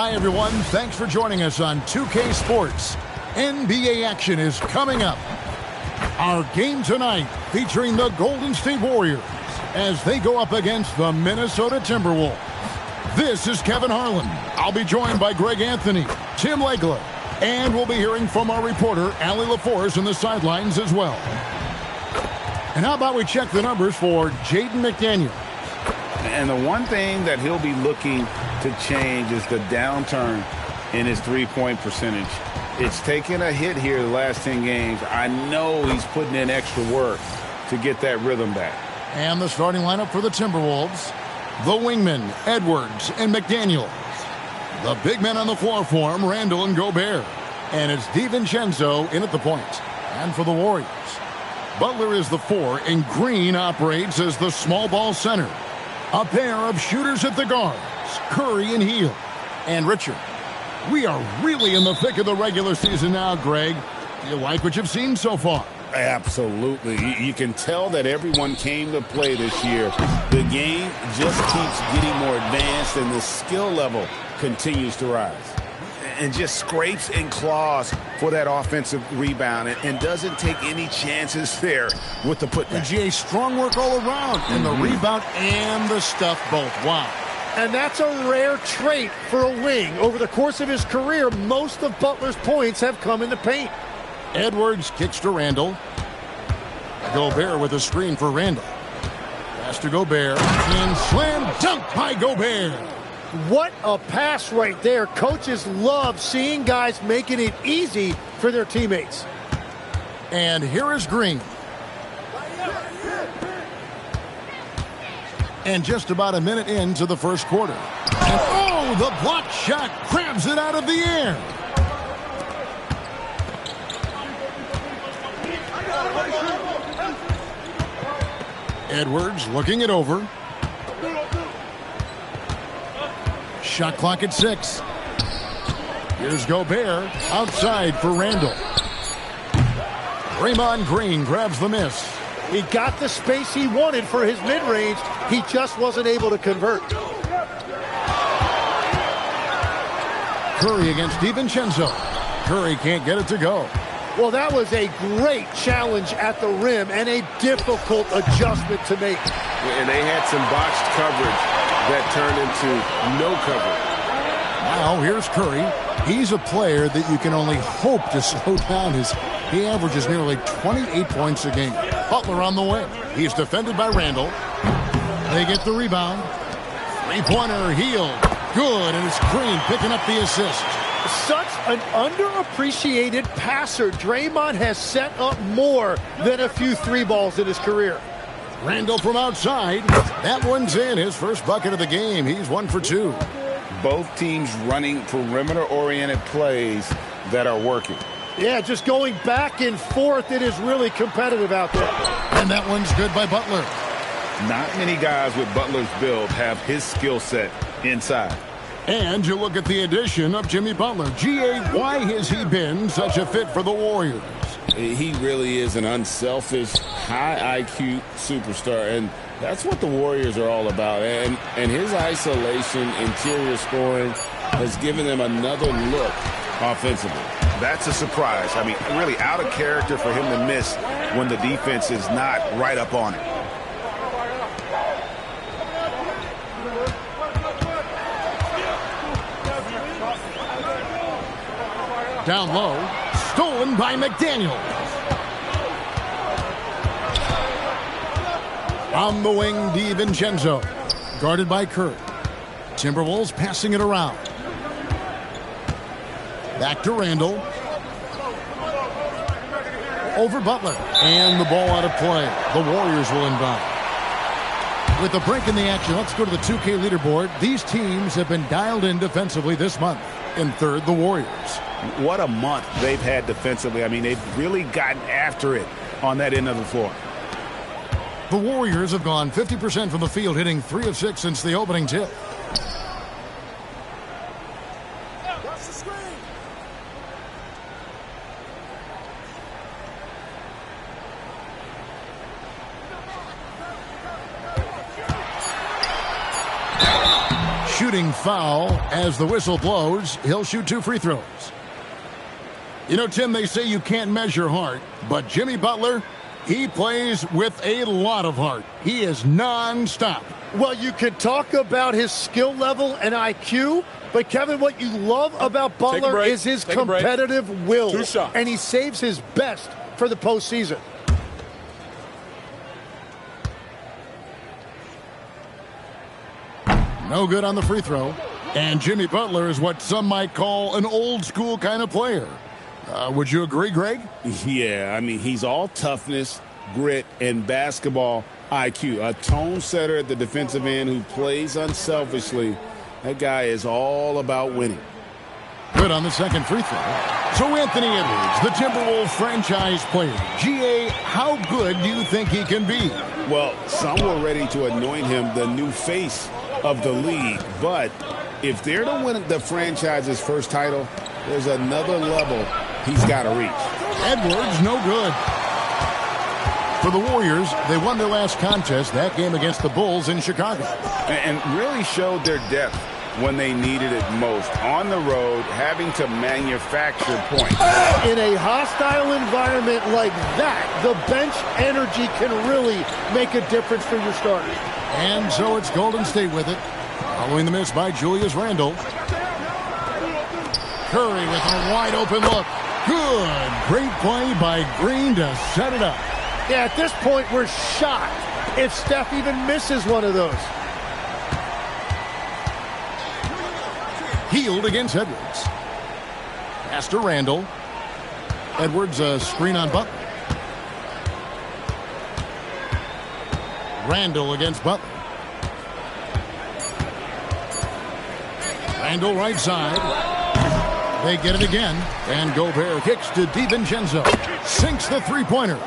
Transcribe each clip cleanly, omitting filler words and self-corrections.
Hi, everyone. Thanks for joining us on 2K Sports. NBA action is coming up. Our game tonight featuring the Golden State Warriors as they go up against the Minnesota Timberwolves. This is Kevin Harlan. I'll be joined by Greg Anthony, Tim Legler, and we'll be hearing from our reporter, Allie LaForce, in the sidelines as well. And how about we check the numbers for Jaden McDaniels? And the one thing that he'll be looking to change is the downturn in his three-point percentage. It's taken a hit here the last 10 games. I know he's putting in extra work to get that rhythm back. And the starting lineup for the Timberwolves, the wingmen, Edwards and McDaniels. The big men on the floor for him, Randall and Gobert. And it's DiVincenzo in at the point. And for the Warriors, Butler is the 4, and Green operates as the small ball center. A pair of shooters at the guards, Curry and Hield. And Richard, we are really in the thick of the regular season now, Greg. Do you like what you've seen so far? Absolutely. You can tell that everyone came to play this year. The game just keeps getting more advanced, and the skill level continues to rise. And just scrapes and claws for that offensive rebound and doesn't take any chances there with the putback. And GA, strong work all around in the rebound and the stuff both. Wow. And that's a rare trait for a wing. Over the course of his career, most of Butler's points have come in the paint. Edwards kicks to Randall. Gobert with a screen for Randall. Pass to Gobert. And slam dunk by Gobert. What a pass right there. Coaches love seeing guys making it easy for their teammates. And here is Green. And just about a minute into the first quarter. And oh, the block shot grabs it out of the air. Edwards looking it over. Shot clock at 6. Here's Gobert outside for Randall. Draymond Green grabs the miss. He got the space he wanted for his mid-range. He just wasn't able to convert. Curry against DiVincenzo. Curry can't get it to go. Well, that was a great challenge at the rim and a difficult adjustment to make. And they had some botched coverage that turned into no coverage. Now here's Curry. He's a player that you can only hope to slow down. He averages nearly 28 points a game. Butler on the wing. He's defended by Randall. They get the rebound. Three-pointer, Hield. Good, and it's Green picking up the assist. Such an underappreciated passer. Draymond has set up more than a few three balls in his career. Randall from outside. That one's in. His first bucket of the game. He's 1 for 2. Both teams running perimeter-oriented plays that are working. Yeah, just going back and forth. It is really competitive out there. And that one's good by Butler. Not many guys with Butler's build have his skill set inside. And you look at the addition of Jimmy Butler. G.A., why has he been such a fit for the Warriors? He really is an unselfish, high IQ superstar, and that's what the Warriors are all about. And his isolation, interior scoring has given them another look offensively. That's a surprise. I mean, really out of character for him to miss when the defense is not right up on it. Down low, stolen by McDaniels. On the wing, DiVincenzo, guarded by Curry. Timberwolves passing it around. Back to Randall. Over Butler. And the ball out of play. The Warriors will inbound. With a break in the action, let's go to the 2K leaderboard. These teams have been dialed in defensively this month. In third, the Warriors. What a month they've had defensively. I mean, they've really gotten after it on that end of the floor. The Warriors have gone 50% from the field, hitting 3 of 6 since the opening tip. shooting foul. As the whistle blows, he'll shoot 2 free throws. You know, Tim, they say you can't measure heart, but Jimmy Butler, he plays with a lot of heart. He is non-stop. Well, you can talk about his skill level and IQ, but Kevin, what you love about Butler is his competitive will. And he saves his best for the postseason. No good on the free throw. And Jimmy Butler is what some might call an old school kind of player. Would you agree, Greg? Yeah, I mean, he's all toughness, grit, and basketball IQ. A tone setter at the defensive end who plays unselfishly. That guy is all about winning. Good on the second free throw. So Anthony Edwards, the Timberwolves franchise player. GA, how good do you think he can be? Well, some were ready to anoint him the new face of the league. But if they're to win the franchise's first title, there's another level he's got to reach. Edwards, no good. For the Warriors, they won their last contest, that game against the Bulls in Chicago. And really showed their depth when they needed it most. On the road, having to manufacture points. In a hostile environment like that, the bench energy can really make a difference for your starters. And so it's Golden State with it. Following the miss by Julius Randle. Curry with a wide open look. Good. Great play by Green to set it up. Yeah, at this point, we're shocked if Steph even misses one of those. Healed against Edwards. Pass to Randle. Edwards, a screen on Butler. Randle against Butler. Randle right side. They get it again. And Gobert kicks to DiVincenzo. Sinks the three-pointer.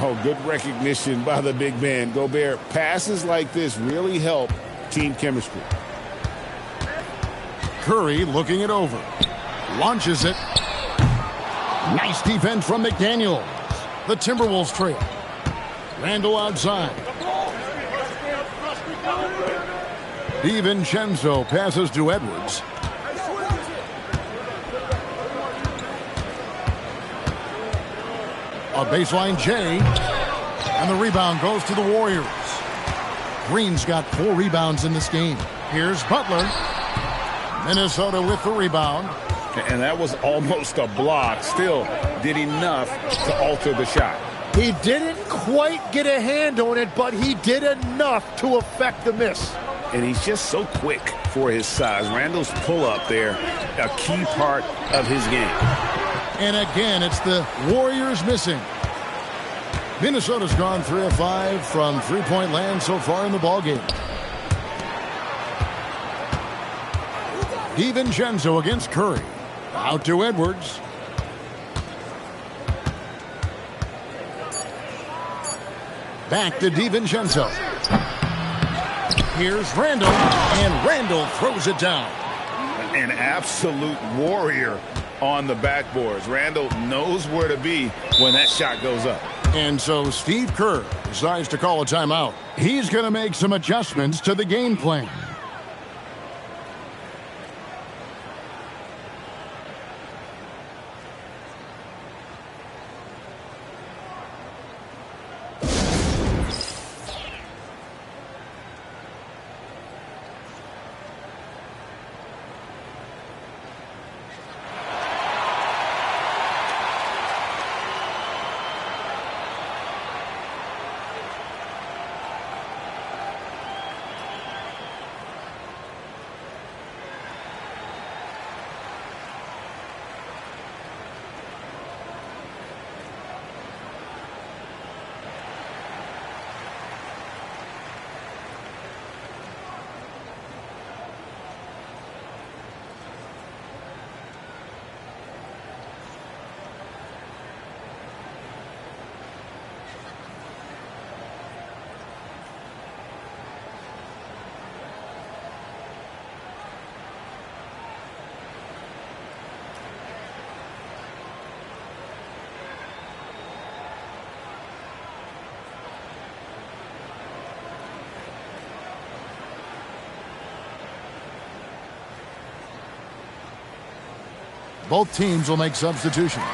Oh, good recognition by the big man. Gobert, passes like this really help team chemistry. Curry looking it over. Launches it. Nice defense from McDaniels. The Timberwolves trail. Randle outside. DiVincenzo passes to Edwards. A baseline J. And the rebound goes to the Warriors. Green's got 4 rebounds in this game. Here's Butler. Minnesota with the rebound. And that was almost a block. Still did enough to alter the shot. He didn't quite get a hand on it, but he did enough to affect the miss. And he's just so quick for his size. Randle's pull-up there, a key part of his game. And again, it's the Warriors missing. Minnesota's gone 3 of 5 from three-point land so far in the ballgame. DiVincenzo against Curry. Out to Edwards. Back to DiVincenzo. Here's Randle, and Randle throws it down. An absolute warrior on the backboards. Randle knows where to be when that shot goes up. And so Steve Kerr decides to call a timeout. He's going to make some adjustments to the game plan. Both teams will make substitutions.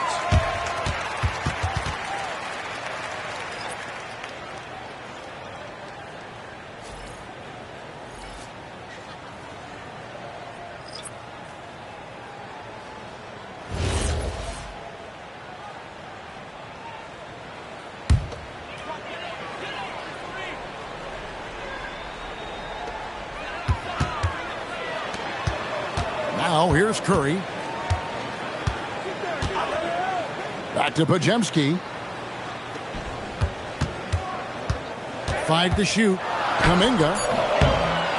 Now here's Curry. Back to Podziemski. 5 to shoot. Kuminga.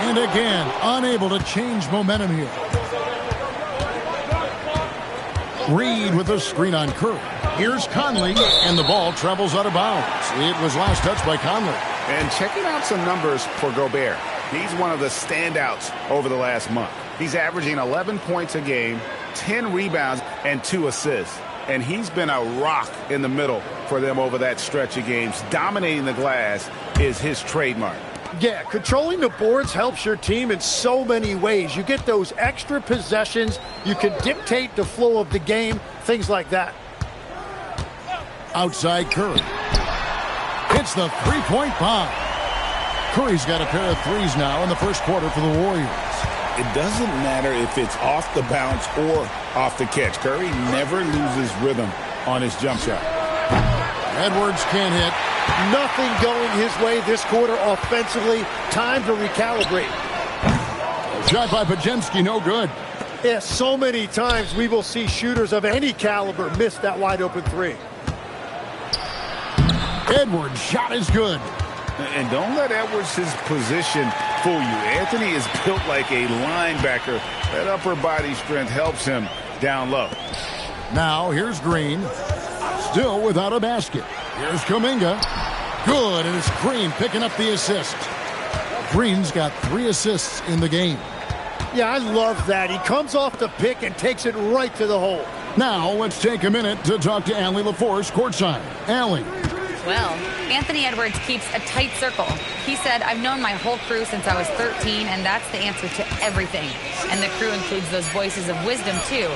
And again, unable to change momentum here. Reed with a screen on Curry. Here's Conley, and the ball travels out of bounds. It was last touched by Conley. And checking out some numbers for Gobert. He's one of the standouts over the last month. He's averaging 11 points a game, 10 rebounds, and 2 assists. And he's been a rock in the middle for them over that stretch of games. Dominating the glass is his trademark. Yeah, controlling the boards helps your team in so many ways. You get those extra possessions. You can dictate the flow of the game, things like that. Outside Curry. Hits the three-point bomb. Curry's got a pair of threes now in the first quarter for the Warriors. It doesn't matter if it's off the bounce or off the catch. Curry never loses rhythm on his jump shot. Edwards can't hit. Nothing going his way this quarter offensively. Time to recalibrate. Shot by Podziemski, no good. Yeah, so many times we will see shooters of any caliber miss that wide open three. Edwards' shot is good. And don't let Edwards' position fool you. Anthony is built like a linebacker. That upper body strength helps him down low. Now here's Green. Still without a basket. Here's Kuminga. Good, and it's Green picking up the assist. Green's got 3 assists in the game. Yeah, I love that. He comes off the pick and takes it right to the hole. Now let's take a minute to talk to Allie LaForce courtside. Allie. Well, Anthony Edwards keeps a tight circle. He said, I've known my whole crew since I was 13, and that's the answer to everything. And the crew includes those voices of wisdom, too.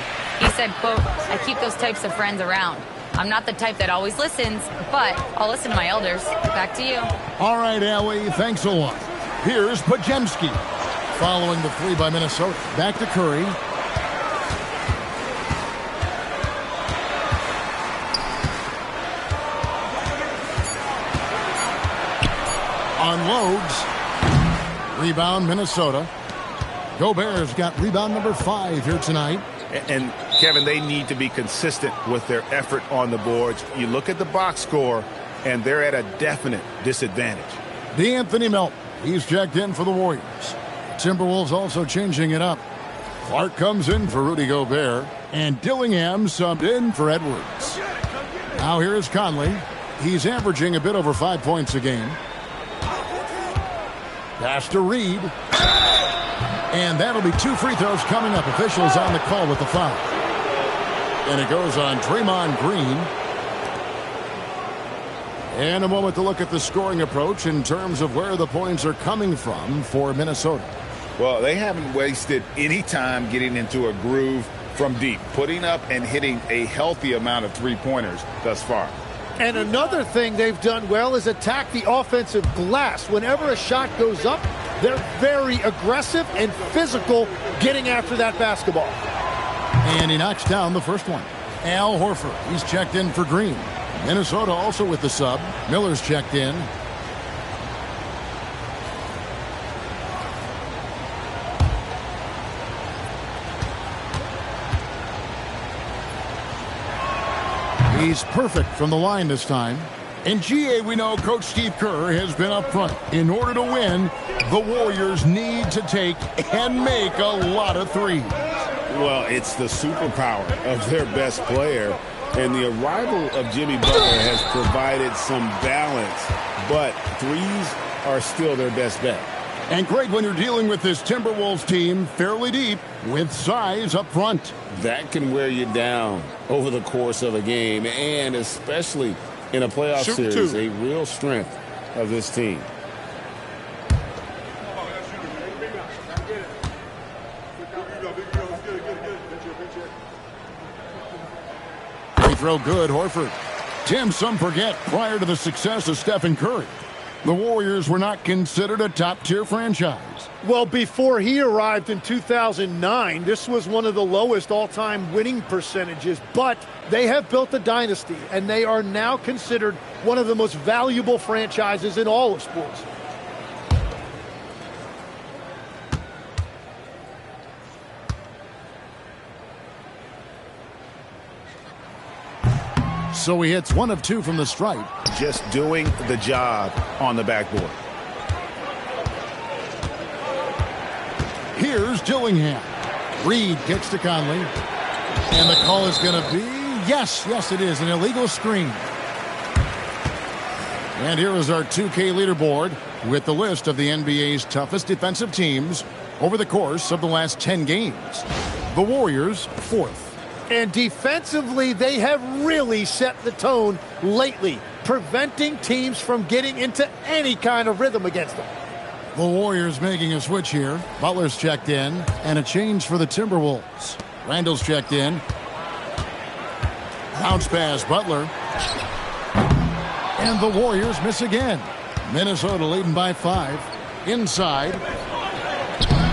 He said, quote, I keep those types of friends around. I'm not the type that always listens, but I'll listen to my elders. Back to you. All right, Allie, thanks a lot. Here's Podziemski. Following the 3 by Minnesota. Back to Curry. Unloads. Rebound, Minnesota. Gobert's got rebound number 5 here tonight. And, Kevin, they need to be consistent with their effort on the boards. You look at the box score, and they're at a definite disadvantage. DeAnthony Melton. He's checked in for the Warriors. Timberwolves also changing it up. Clark comes in for Rudy Gobert, and Dillingham subbed in for Edwards. Now here's Conley. He's averaging a bit over 5 points a game. Pass to Reed. And that'll be 2 free throws coming up. Officials on the call with the foul. And it goes on Draymond Green. And a moment to look at the scoring approach in terms of where the points are coming from for Minnesota. Well, they haven't wasted any time getting into a groove from deep, putting up and hitting a healthy amount of three-pointers thus far. And another thing they've done well is attack the offensive glass. Whenever a shot goes up, they're very aggressive and physical getting after that basketball. And he knocks down the first one. Al Horford, he's checked in for Green. Minnesota also with the sub. Miller's checked in. He's perfect from the line this time. In GA, we know Coach Steve Kerr has been up front. In order to win, the Warriors need to take and make a lot of threes. Well, it's the superpower of their best player. And the arrival of Jimmy Butler has provided some balance. But threes are still their best bet. And Greg, when you're dealing with this Timberwolves team fairly deep with size up front, that can wear you down over the course of a game, and especially in a playoff series, a real strength of this team. throw good, Horford. Tim, some forget, prior to the success of Stephen Curry, the Warriors were not considered a top-tier franchise. Well, before he arrived in 2009, this was one of the lowest all-time winning percentages, but they have built a dynasty, and they are now considered one of the most valuable franchises in all of sports. So he hits 1 of 2 from the stripe. Just doing the job on the backboard. Here's Dillingham. Reed kicks to Conley. And the call is going to be, yes, it is, an illegal screen. And here is our 2K leaderboard with the list of the NBA's toughest defensive teams over the course of the last 10 games. The Warriors, 4th. And defensively, they have really set the tone lately, preventing teams from getting into any kind of rhythm against them. The Warriors making a switch here. Butler's checked in, and a change for the Timberwolves. Randall's checked in. Bounce pass, Butler. And the Warriors miss again. Minnesota leading by 5. Inside.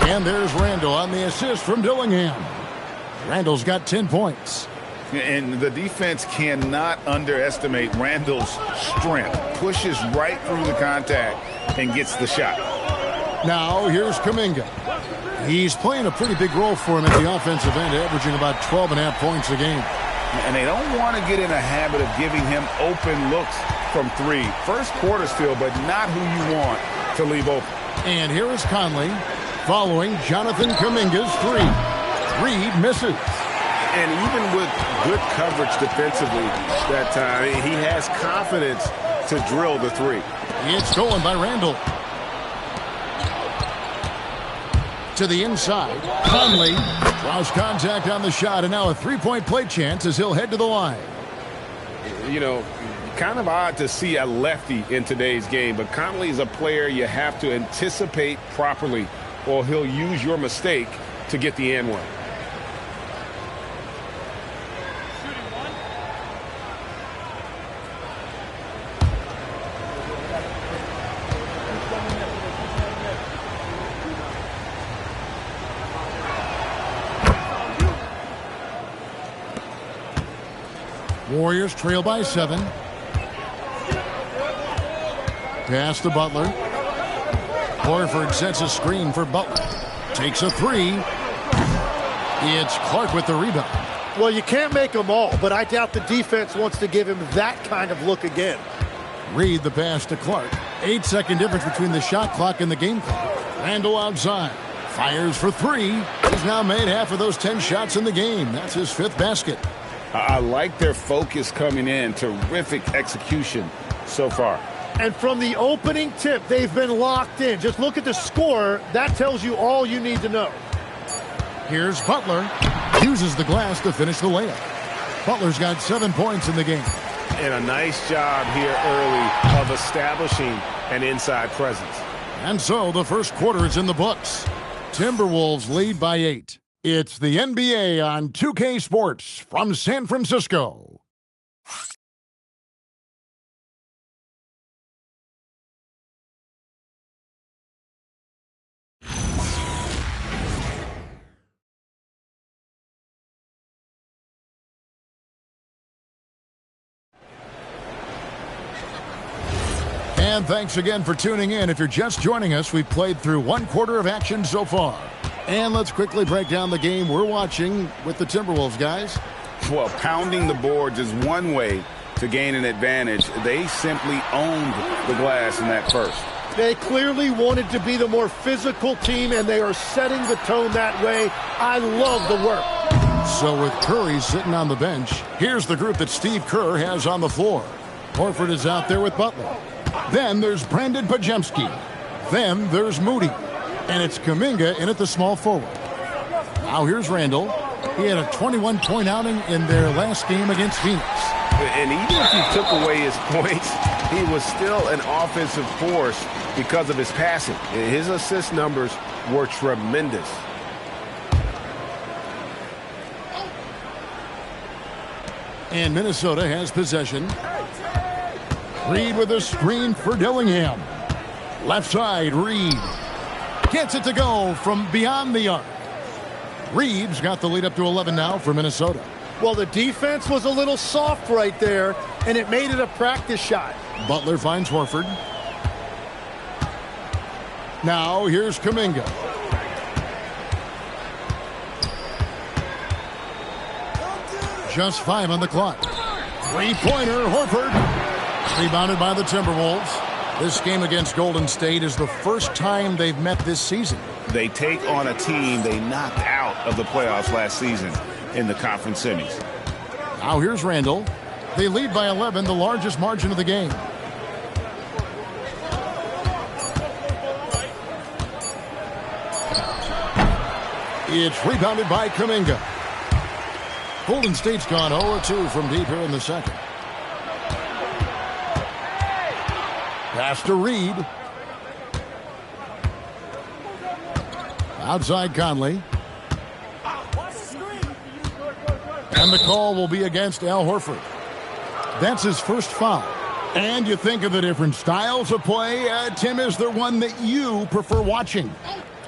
And there's Randall on the assist from Dillingham. Randall's got 10 points. And the defense cannot underestimate Randall's strength. Pushes right through the contact and gets the shot. Now here's Kuminga. He's playing a pretty big role for him at the offensive end, averaging about 12.5 points a game. And they don't want to get in a habit of giving him open looks from 3. First quarter still, but not who you want to leave open. And here is Conley following Jonathan Kuminga's 3. Reed misses. And even with good coverage defensively that time, he has confidence to drill the 3. It's stolen by Randall. To the inside. Conley draws contact on the shot, and now a 3-point play chance as he'll head to the line. You know, kind of odd to see a lefty in today's game, but Conley is a player you have to anticipate properly, or he'll use your mistake to get the and one. Warriors trail by 7. Pass to Butler. Horford sets a screen for Butler. Takes a 3. It's Clark with the rebound. Well, you can't make them all, but I doubt the defense wants to give him that kind of look again. Reed the pass to Clark. 8-second difference between the shot clock and the game clock. Randall outside. Fires for 3. He's now made half of those 10 shots in the game. That's his 5th basket. I like their focus coming in. Terrific execution so far. And from the opening tip, they've been locked in. Just look at the score. That tells you all you need to know. Here's Butler. Uses the glass to finish the layup. Butler's got 7 points in the game. And a nice job here early of establishing an inside presence. And so the first quarter is in the books. Timberwolves lead by 8. It's the NBA on 2K Sports from San Francisco. And thanks again for tuning in. If you're just joining us, we've played through 1 quarter of action so far. And let's quickly break down the game we're watching with the Timberwolves, guys. Well, pounding the boards is one way to gain an advantage. They simply owned the glass in that first. They clearly wanted to be the more physical team, and they are setting the tone that way. I love the work. So with Curry sitting on the bench, here's the group that Steve Kerr has on the floor. Horford is out there with Butler. Then there's Brandon Pajemski. Then there's Moody. And it's Kuminga in at the small forward. Now here's Randall. He had a 21-point outing in their last game against Phoenix. And even if you took away his points, he was still an offensive force because of his passing. His assist numbers were tremendous. And Minnesota has possession. Reed with a screen for Dillingham. Left side, Reed. Gets it to go from beyond the arc. Reed's got the lead up to 11 now for Minnesota. Well, the defense was a little soft right there, and it made it a practice shot. Butler finds Horford. Now here's Kuminga. Just 5 on the clock. Three-pointer, Horford. Rebounded by the Timberwolves. This game against Golden State is the first time they've met this season. They take on a team they knocked out of the playoffs last season in the conference semis. Now here's Randall. They lead by 11, the largest margin of the game. It's rebounded by Kuminga. Golden State's gone 0-2 from deep here in the second. Pass to Reed. Outside Conley. And the call will be against Al Horford. That's his first foul. And you think of the different styles of play. Tim, is there one that you prefer watching?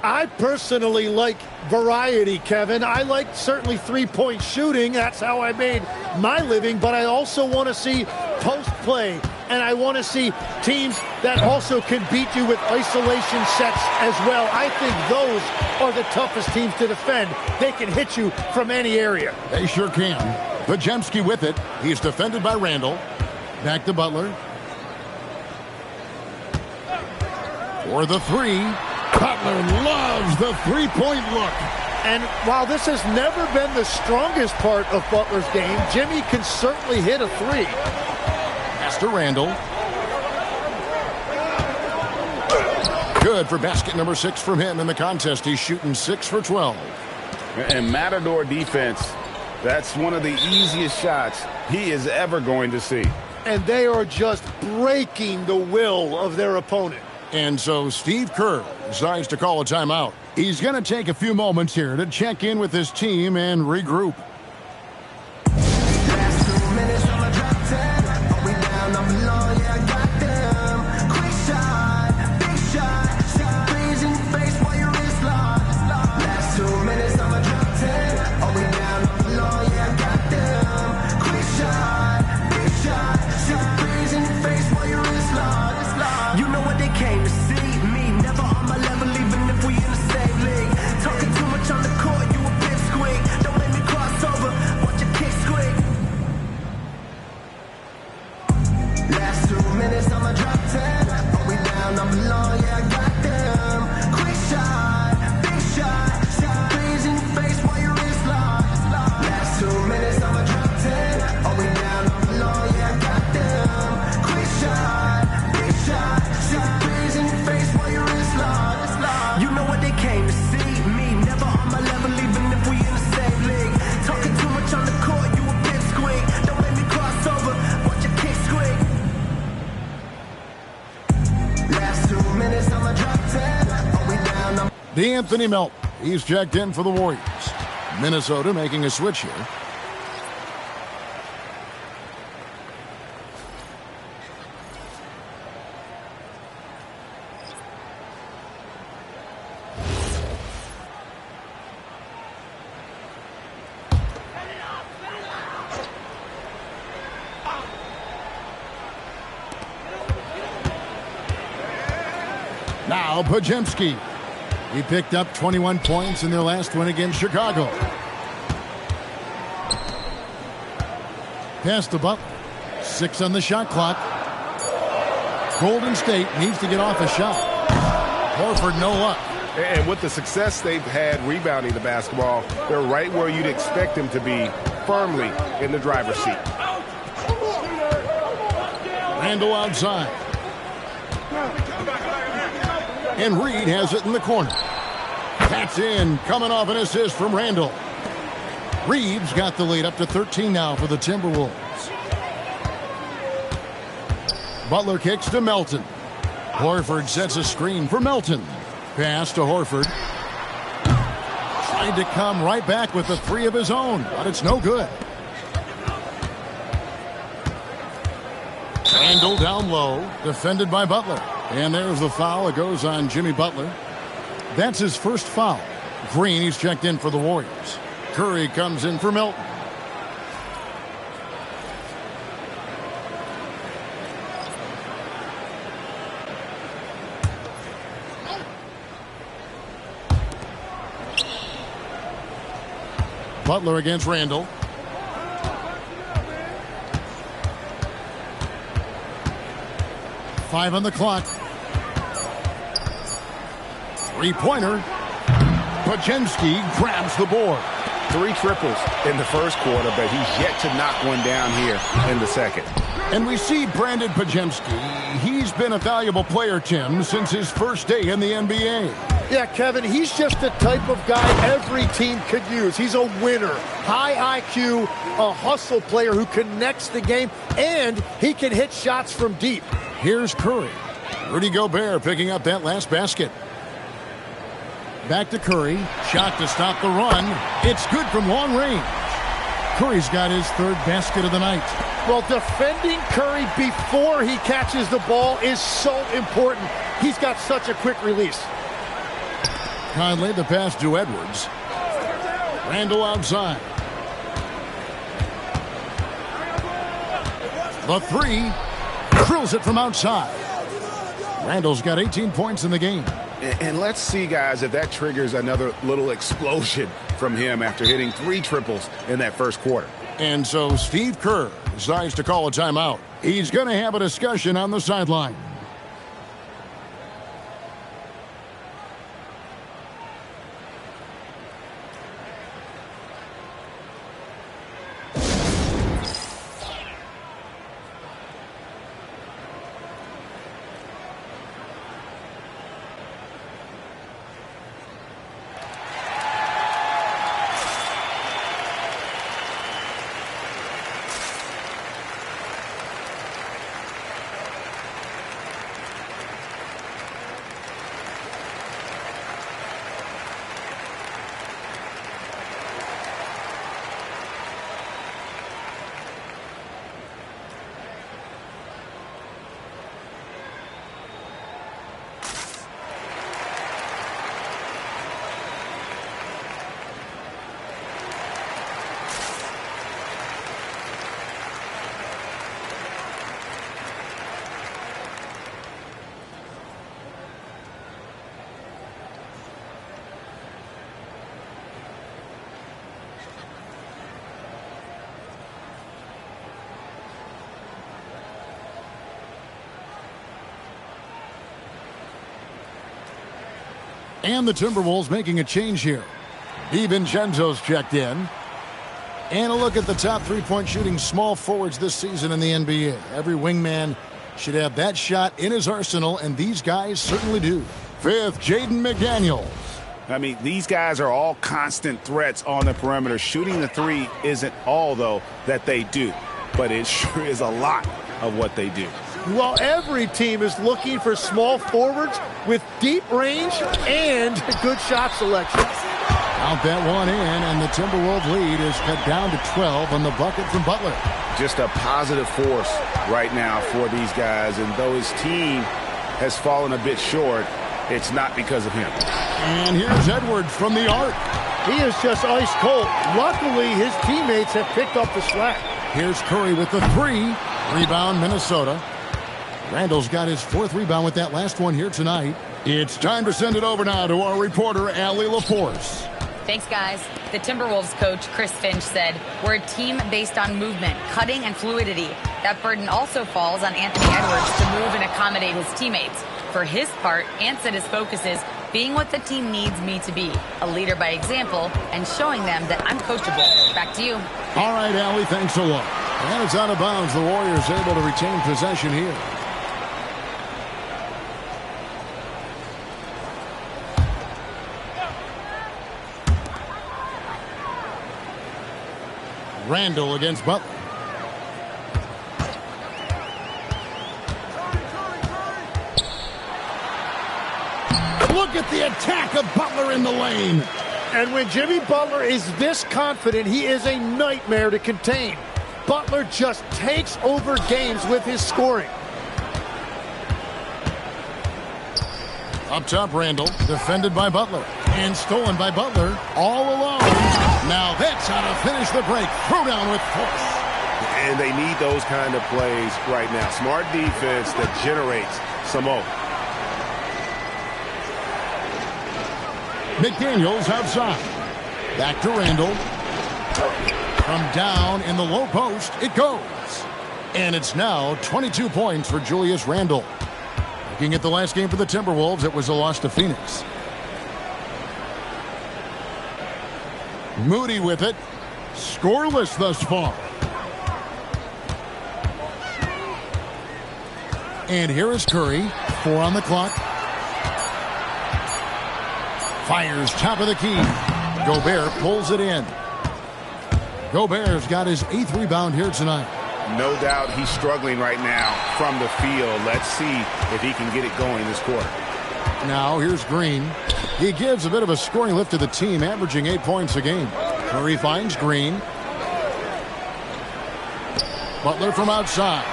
I personally like variety, Kevin. I like certainly three-point shooting. That's how I made my living. But I also want to see post play. And I want to see teams that also can beat you with isolation sets as well. I think those are the toughest teams to defend. They can hit you from any area. They sure can. Podziemski with it. He's defended by Randall. Back to Butler. For the three. Butler loves the three-point look. And while this has never been the strongest part of Butler's game, Jimmy can certainly hit a three. Pass to Randall. Good for basket number 6 from him in the contest. He's shooting 6 for 12. And Matador defense, that's one of the easiest shots he is ever going to see. And they are just breaking the will of their opponent. And so Steve Kerr decides to call a timeout. He's going to take a few moments here to check in with his team and regroup. Anthony Melton. He's checked in for the Warriors. Minnesota making a switch here. Now Podziemski. He picked up 21 points in their last win against Chicago. Pass to Butler. 6 on the shot clock. Golden State needs to get off a shot. Horford, no luck. And with the success they've had rebounding the basketball, they're right where you'd expect them to be, firmly in the driver's seat. Randall outside. And Reed has it in the corner. That's in, coming off an assist from Randall. Reed's got the lead up to 13 now for the Timberwolves. Butler kicks to Melton. Horford sets a screen for Melton. Pass to Horford. Tried to come right back with a three of his own, but it's no good. Randle down low, defended by Butler. And there's the foul. It goes on Jimmy Butler. That's his first foul. Green, he's checked in for the Warriors. Curry comes in for Milton. Butler against Randle. Five on the clock. Three-pointer. Podziemski grabs the board. 3 triples in the first quarter, but he's yet to knock one down here in the second. And we see Brandon Podziemski. He's been a valuable player, Tim, since his first day in the NBA. Yeah, Kevin, he's just the type of guy every team could use. He's a winner, high IQ, a hustle player who connects the game, and he can hit shots from deep. Here's Curry. Rudy Gobert picking up that last basket. Back to Curry. Shot to stop the run. It's good from long range. Curry's got his third basket of the night. Well, defending Curry before he catches the ball is so important. He's got such a quick release. Conley, the pass to Edwards. Randle outside. The three. Drills it from outside. Randle's got 18 points in the game. And let's see, guys, if that triggers another little explosion from him after hitting 3 triples in that first quarter. And so Steve Kerr decides to call a timeout. He's going to have a discussion on the sideline. And the Timberwolves making a change here. DiVincenzo's checked in. And a look at the top three-point shooting small forwards this season in the NBA. Every wingman should have that shot in his arsenal, and these guys certainly do. Fifth, Jaden McDaniels. I mean, these guys are all constant threats on the perimeter. Shooting the three isn't all, though, that they do. But it sure is a lot of what they do. Well, every team is looking for small forwards with deep range and good shot selection. Count that one in, and the Timberwolves lead is cut down to 12 on the bucket from Butler. Just a positive force right now for these guys, and though his team has fallen a bit short, it's not because of him. And here's Edwards from the arc. He is just ice cold. Luckily, his teammates have picked up the slack. Here's Curry with the three. Rebound, Minnesota. Randle's got his fourth rebound with that last one here tonight. It's time to send it over now to our reporter, Allie LaForce. Thanks, guys. The Timberwolves coach, Chris Finch, said, "We're a team based on movement, cutting, and fluidity. That burden also falls on Anthony Edwards to move and accommodate his teammates. For his part, Ant said his focus is being what the team needs me to be, a leader by example, and showing them that I'm coachable." Back to you. All right, Allie, thanks a lot. And it's out of bounds. The Warriors able to retain possession here. Randle against Butler. Look at the attack of Butler in the lane. And when Jimmy Butler is this confident, he is a nightmare to contain. Butler just takes over games with his scoring. Up top, Randall, defended by Butler, and stolen by Butler, all alone. Now that's how to finish the break. Throw down with force. And they need those kind of plays right now. Smart defense that generates some more. McDaniels outside. Back to Randall. From down in the low post, it goes. And it's now 22 points for Julius Randle. Looking at the last game for the Timberwolves, it was a loss to Phoenix. Moody with it. Scoreless thus far. And here is Curry. 4 on the clock. Fires top of the key. Gobert pulls it in. Gobert's got his 8th rebound here tonight. No doubt he's struggling right now from the field. Let's see if he can get it going this quarter. Now here's Green. He gives a bit of a scoring lift to the team, averaging 8 points a game. Curry finds Green. Butler from outside.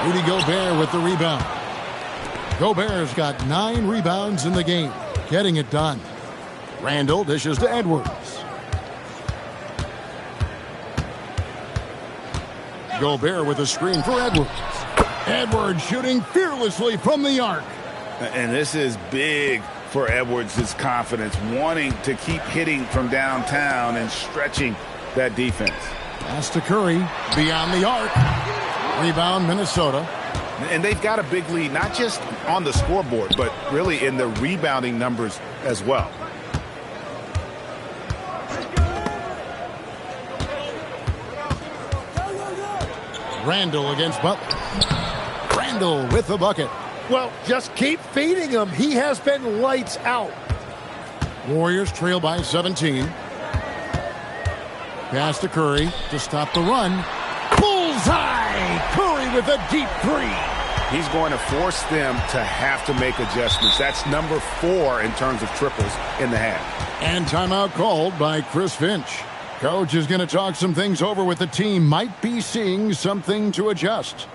Rudy Gobert with the rebound. Gobert's got 9 rebounds in the game, getting it done. Randall dishes to Edwards. Gobert with a screen for Edwards. Edwards shooting fearlessly from the arc. And this is big for Edwards' confidence, wanting to keep hitting from downtown and stretching that defense. Pass to Curry, beyond the arc. Rebound, Minnesota. And they've got a big lead, not just on the scoreboard, but really in the rebounding numbers as well. Randall against Butler. Randall with the bucket. Well, just keep feeding him. He has been lights out. Warriors trail by 17. Pass to Curry to stop the run. Bullseye! Curry with a deep 3. He's going to force them to have to make adjustments. That's number 4 in terms of triples in the half. And timeout called by Chris Finch. Coach is going to talk some things over with the team. Might be seeing something to adjust.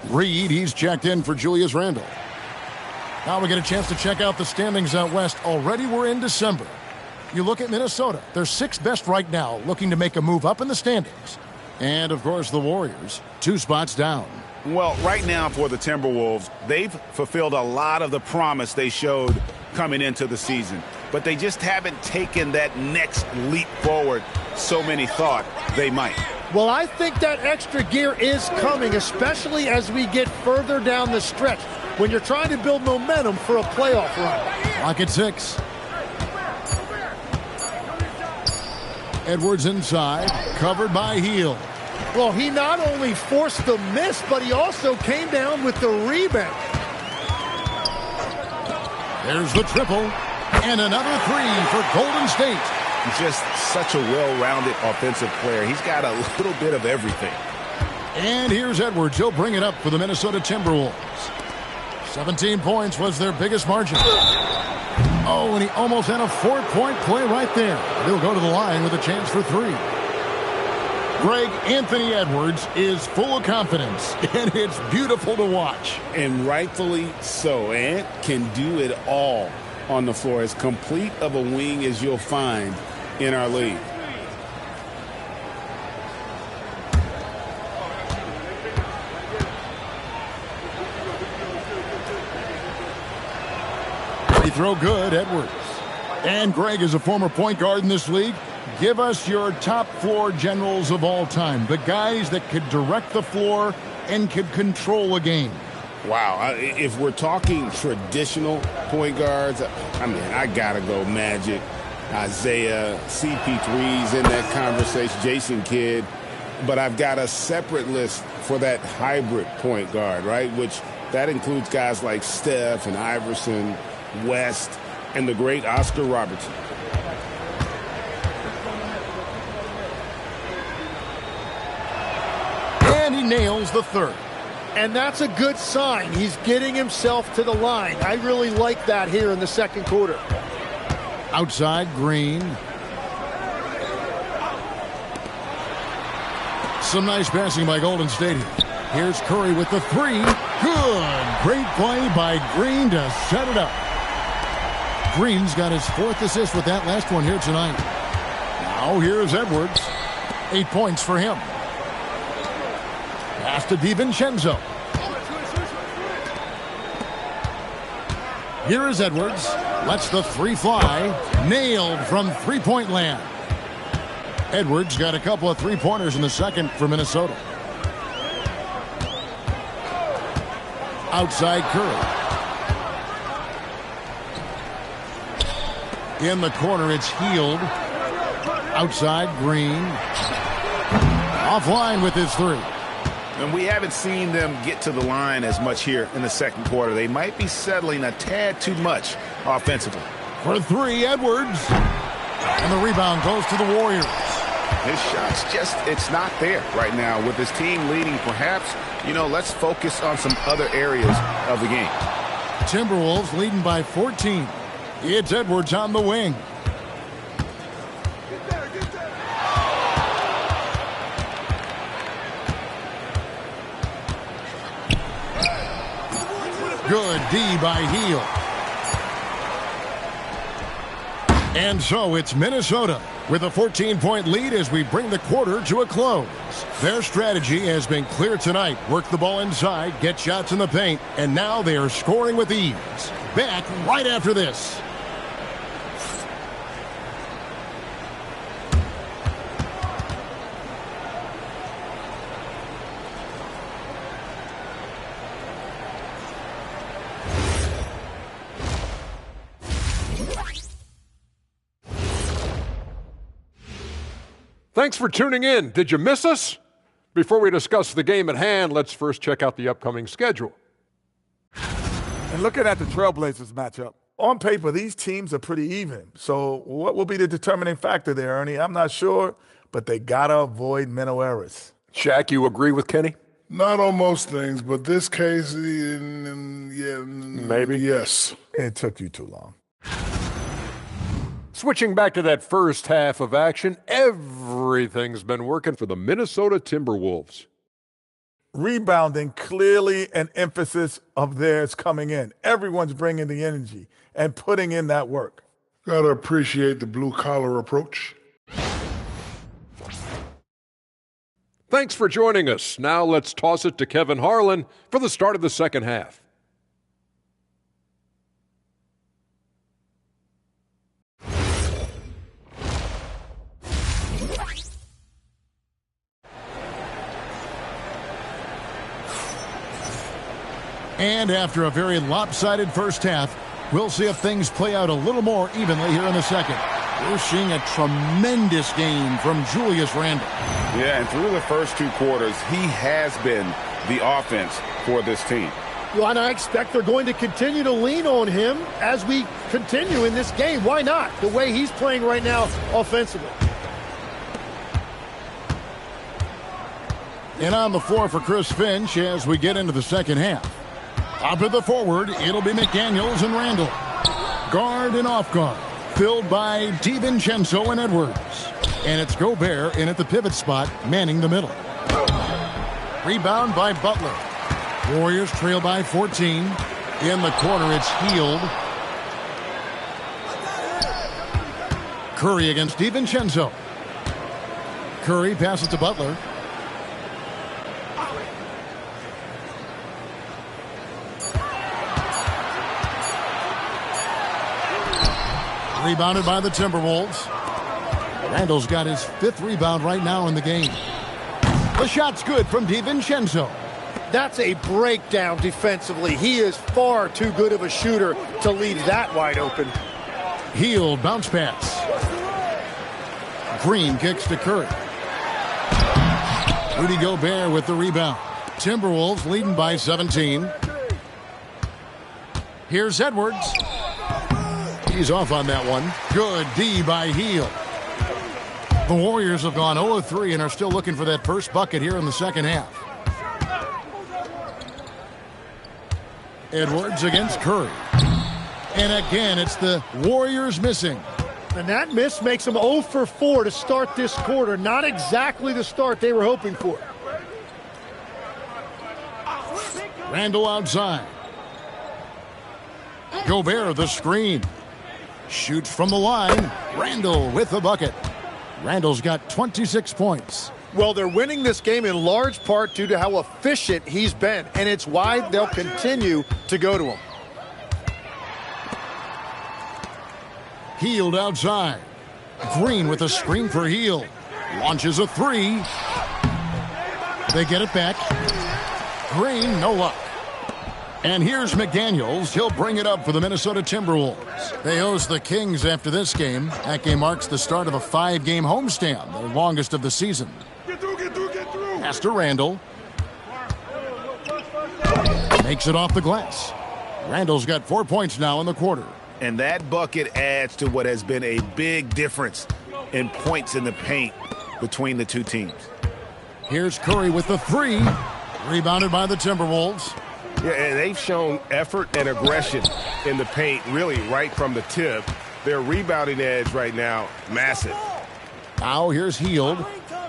Reed, he's checked in for Julius Randle. Now we get a chance to check out the standings out west. Already we're in December. You look at Minnesota, they're 6th best right now, looking to make a move up in the standings. And, of course, the Warriors, 2 spots down. Well, right now for the Timberwolves, they've fulfilled a lot of the promise they showed coming into the season. But they just haven't taken that next leap forward so many thought they might. Well, I think that extra gear is coming, especially as we get further down the stretch, when you're trying to build momentum for a playoff run. Clock at 6. Edwards inside, covered by Hield. Well, he not only forced the miss, but he also came down with the rebound. There's the triple, and another 3 for Golden State. Just such a well-rounded offensive player. He's got a little bit of everything. And here's Edwards. He'll bring it up for the Minnesota Timberwolves. 17 points was their biggest margin. Oh, and he almost had a 4-point play right there. He'll go to the line with a chance for 3. Greg, Anthony Edwards is full of confidence, and it's beautiful to watch. And rightfully so. Ant can do it all on the floor. As complete of a wing as you'll find in our league. Free throw good, Edwards. And Greg is a former point guard in this league. Give us your top floor generals of all time. The guys that could direct the floor and could control a game. Wow. If we're talking traditional point guards, I mean, I got to go Magic, Isaiah, CP3's in that conversation, Jason Kidd. But I've got a separate list for that hybrid point guard, right? Which that includes guys like Steph and Iverson, West, and the great Oscar Robertson. And he nails the third. And that's a good sign. He's getting himself to the line. I really like that here in the second quarter. Outside, Green. Some nice passing by Golden State. Here's Curry with the three. Good. Great play by Green to set it up. Green's got his fourth assist with that last one here tonight. Now here's Edwards. 8 points for him. Pass to DiVincenzo. Here is Edwards. Lets the three fly. Nailed from three-point land. Edwards got a couple of three-pointers in the second for Minnesota. Outside Curry. In the corner, it's Healed. Outside Green. Offline with his three. And we haven't seen them get to the line as much here in the second quarter. They might be settling a tad too much offensively. For three, Edwards. And the rebound goes to the Warriors. His shot's just, it's not there right now. With his team leading, perhaps, let's focus on some other areas of the game. Timberwolves leading by 14. It's Edwards on the wing. Good D by Heel. And so it's Minnesota with a 14-point lead as we bring the quarter to a close. Their strategy has been clear tonight. Work the ball inside, get shots in the paint, and now they are scoring with ease. Back right after this. Thanks for tuning in. Did you miss us? Before we discuss the game at hand, let's first check out the upcoming schedule. And looking at the Trailblazers matchup, on paper, these teams are pretty even. So what will be the determining factor there, Ernie? I'm not sure, but they got to avoid mental errors. Shaq, you agree with Kenny? Not on most things, but this case, yeah, maybe. Yes. It took you too long. Switching back to that first half of action, everything's been working for the Minnesota Timberwolves. Rebounding, clearly an emphasis of theirs coming in. Everyone's bringing the energy and putting in that work. Got to appreciate the blue-collar approach. Thanks for joining us. Now let's toss it to Kevin Harlan for the start of the second half. And after a very lopsided first half, we'll see if things play out a little more evenly here in the second. We're seeing a tremendous game from Julius Randle. Yeah, and through the first two quarters, he has been the offense for this team. Well, and I expect they're going to continue to lean on him as we continue in this game. Why not? The way he's playing right now offensively. And on the floor for Chris Finch as we get into the second half. Up at the forward, it'll be McDaniels and Randle. Guard and off guard, filled by DiVincenzo and Edwards. And it's Gobert in at the pivot spot, manning the middle. Rebound by Butler. Warriors trail by 14. In the corner, it's Hield. Curry against DiVincenzo. Curry passes to Butler. Rebounded by the Timberwolves. Randall's got his 5th rebound right now in the game. The shot's good from DiVincenzo. That's a breakdown defensively. He is far too good of a shooter to leave that wide open. Hield bounce pass. Green kicks to Curry. Rudy Gobert with the rebound. Timberwolves leading by 17. Here's Edwards. He's off on that one. Good D by Hield. The Warriors have gone 0-3 and are still looking for that first bucket here in the second half. Edwards against Curry. And again, it's the Warriors missing. And that miss makes them 0 for 4 to start this quarter. Not exactly the start they were hoping for. Randall outside. Gobert the screen. Shoots from the line. Randall with the bucket. Randall's got 26 points. Well, they're winning this game in large part due to how efficient he's been, and it's why they'll continue to go to him. Hield outside. Green with a screen for Hield. Launches a 3. They get it back. Green, no luck. And here's McDaniels. He'll bring it up for the Minnesota Timberwolves. They host the Kings after this game. That game marks the start of a 5-game homestand, the longest of the season. Get through. Pass to Randall. Makes it off the glass. Randall's got 4 points now in the quarter. And that bucket adds to what has been a big difference in points in the paint between the two teams. Here's Curry with the 3. Rebounded by the Timberwolves. Yeah, and they've shown effort and aggression in the paint, really, right from the tip. Their rebounding edge right now, massive. Now here's Hield.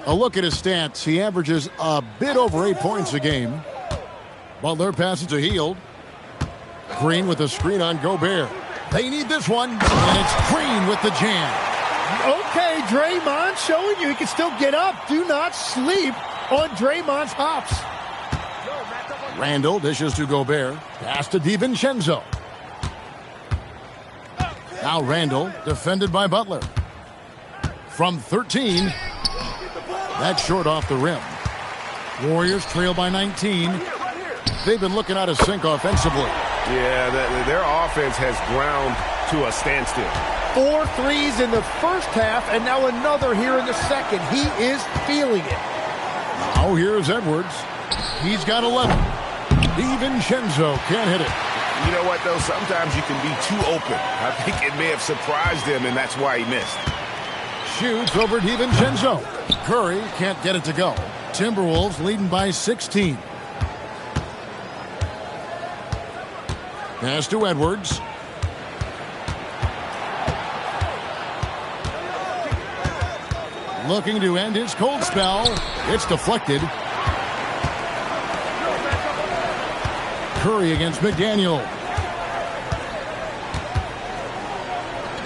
A look at his stats. He averages a bit over 8 points a game. Butler passes to Hield. Green with a screen on Gobert. They need this one, and it's Green with the jam. Okay, Draymond showing you he can still get up. Do not sleep on Draymond's hops. Randall dishes to Gobert. Pass to DiVincenzo. Now Randall, defended by Butler. From 13. That's short off the rim. Warriors trail by 19. They've been looking out of sync offensively. Yeah, their offense has ground to a standstill. 4 threes in the first half, and now another here in the second. He is feeling it. Now here's Edwards. He's got 11. DiVincenzo can't hit it. You know what, though? Sometimes you can be too open. I think it may have surprised him, and that's why he missed. Shoots over DiVincenzo. Curry can't get it to go. Timberwolves leading by 16. Pass to Edwards. Looking to end his cold spell. It's deflected. Curry against McDaniel.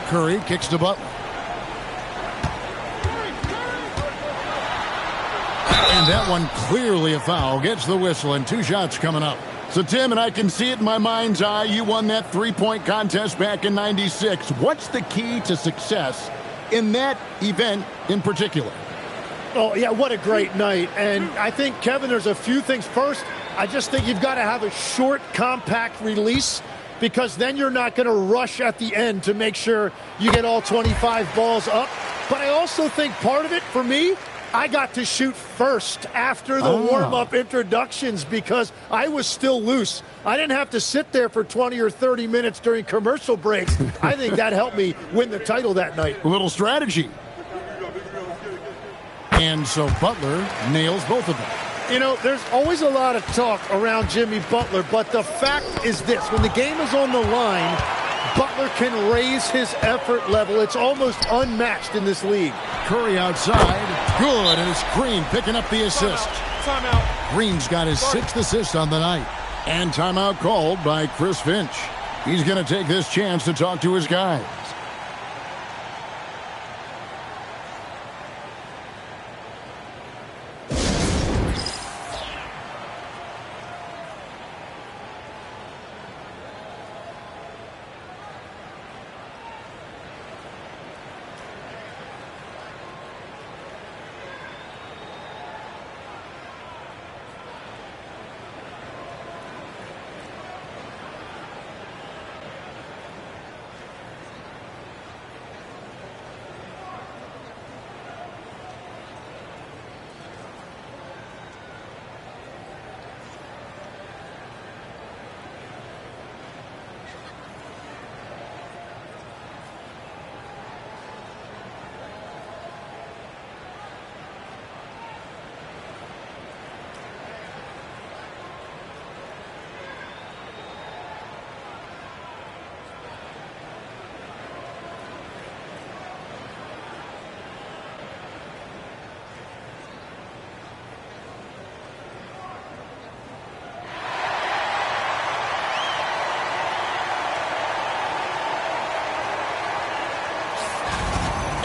Curry kicks to Butler. And that one clearly a foul. Gets the whistle and 2 shots coming up. So, Tim, and I can see it in my mind's eye, you won that 3-point contest back in '96. What's the key to success in that event in particular? Oh, yeah, what a great night. And I think, Kevin, there's a few things. First, I just think you've got to have a short, compact release, because then you're not going to rush at the end to make sure you get all 25 balls up. But I also think part of it, for me, I got to shoot first after the warm-up introductions because I was still loose. I didn't have to sit there for 20 or 30 minutes during commercial breaks. I think that helped me win the title that night. A little strategy. And so Butler nails both of them. You know, there's always a lot of talk around Jimmy Butler, but the fact is this. When the game is on the line, Butler Butler can raise his effort level. It's almost unmatched in this league. Curry outside. Good, and it's Green picking up the assist. Timeout. Green's got his 6th assist on the night. And timeout called by Chris Finch. He's going to take this chance to talk to his guys.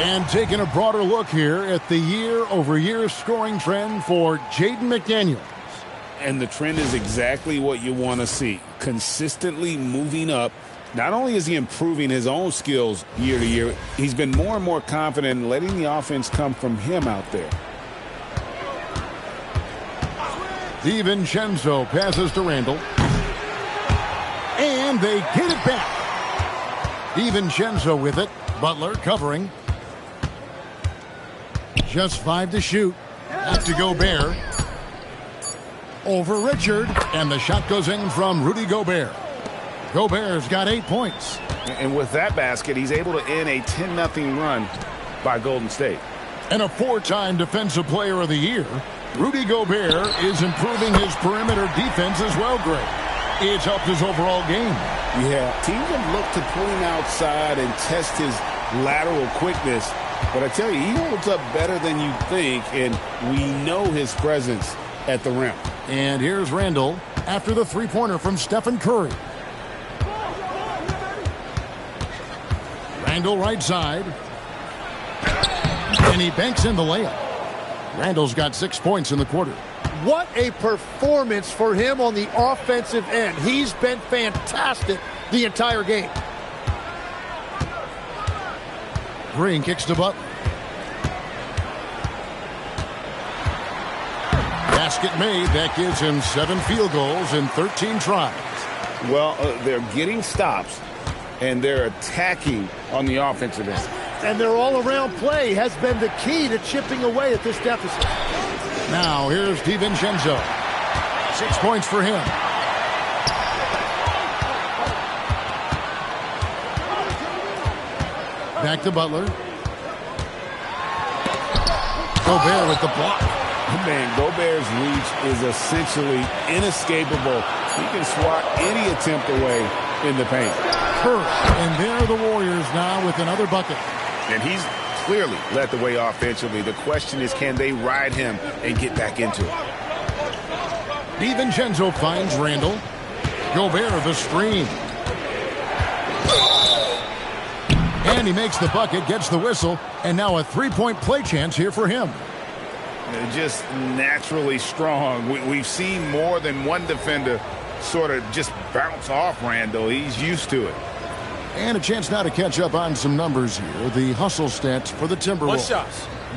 And taking a broader look here at the year-over-year scoring trend for Jaden McDaniels. And the trend is exactly what you want to see. Consistently moving up. Not only is he improving his own skills year to year, he's been more and more confident in letting the offense come from him out there. DiVincenzo passes to Randall. And they get it back. DiVincenzo with it. Butler covering. Just 5 to shoot. Back to Gobert. Over Richard. And the shot goes in from Rudy Gobert. Gobert's got 8 points. And with that basket, he's able to end a 10-0 run by Golden State. And a 4-time Defensive Player of the Year, Rudy Gobert is improving his perimeter defense as well, Greg. It's helped his overall game. Yeah, teams have looked to pull him outside and test his lateral quickness. But I tell you, he holds up better than you think, and we know his presence at the rim. And here's Randall after the three-pointer from Stephen Curry. Randall right side. And he banks in the layup. Randall's got 6 points in the quarter. What a performance for him on the offensive end. He's been fantastic the entire game. Green kicks to Butler. Basket made. That gives him 7 field goals in 13 tries. Well, they're getting stops, and they're attacking on the offensive end. And their all-around play has been the key to chipping away at this deficit. Now, here's DiVincenzo. 6 points for him. Back to Butler. Gobert with the block. Man, Gobert's reach is essentially inescapable. He can swat any attempt away in the paint. Curry, and there are the Warriors now with another bucket. And he's clearly led the way offensively. The question is, can they ride him and get back into it? DiVincenzo finds Randall. Gobert the screen. And he makes the bucket, gets the whistle, and now a three-point play chance here for him. They're just naturally strong. We've seen more than one defender sort of just bounce off Randall. He's used to it. And a chance now to catch up on some numbers here. The hustle stats for the Timberwolves. 1 shot.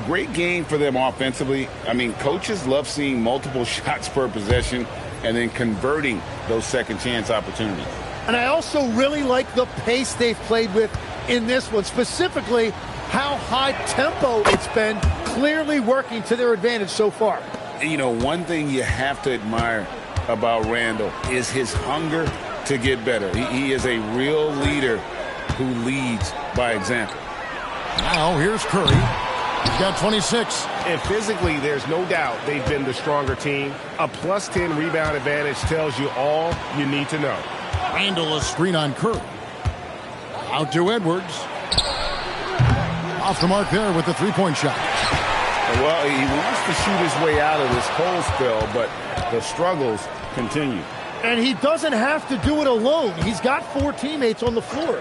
Great game for them offensively. I mean, coaches love seeing multiple shots per possession and then converting those second chance opportunities. And I also really like the pace they've played with in this one, specifically how high tempo it's been, clearly working to their advantage so far. You know, one thing you have to admire about Randall is his hunger to get better. He is a real leader who leads by example. Now here's Curry. He's got 26. And physically, there's no doubt they've been the stronger team. A plus 10 rebound advantage tells you all you need to know. Randall a screen on Curry. Out to Edwards. Off the mark there with the three-point shot. Well, he wants to shoot his way out of this cold spell, but the struggles continue. And he doesn't have to do it alone. He's got 4 teammates on the floor.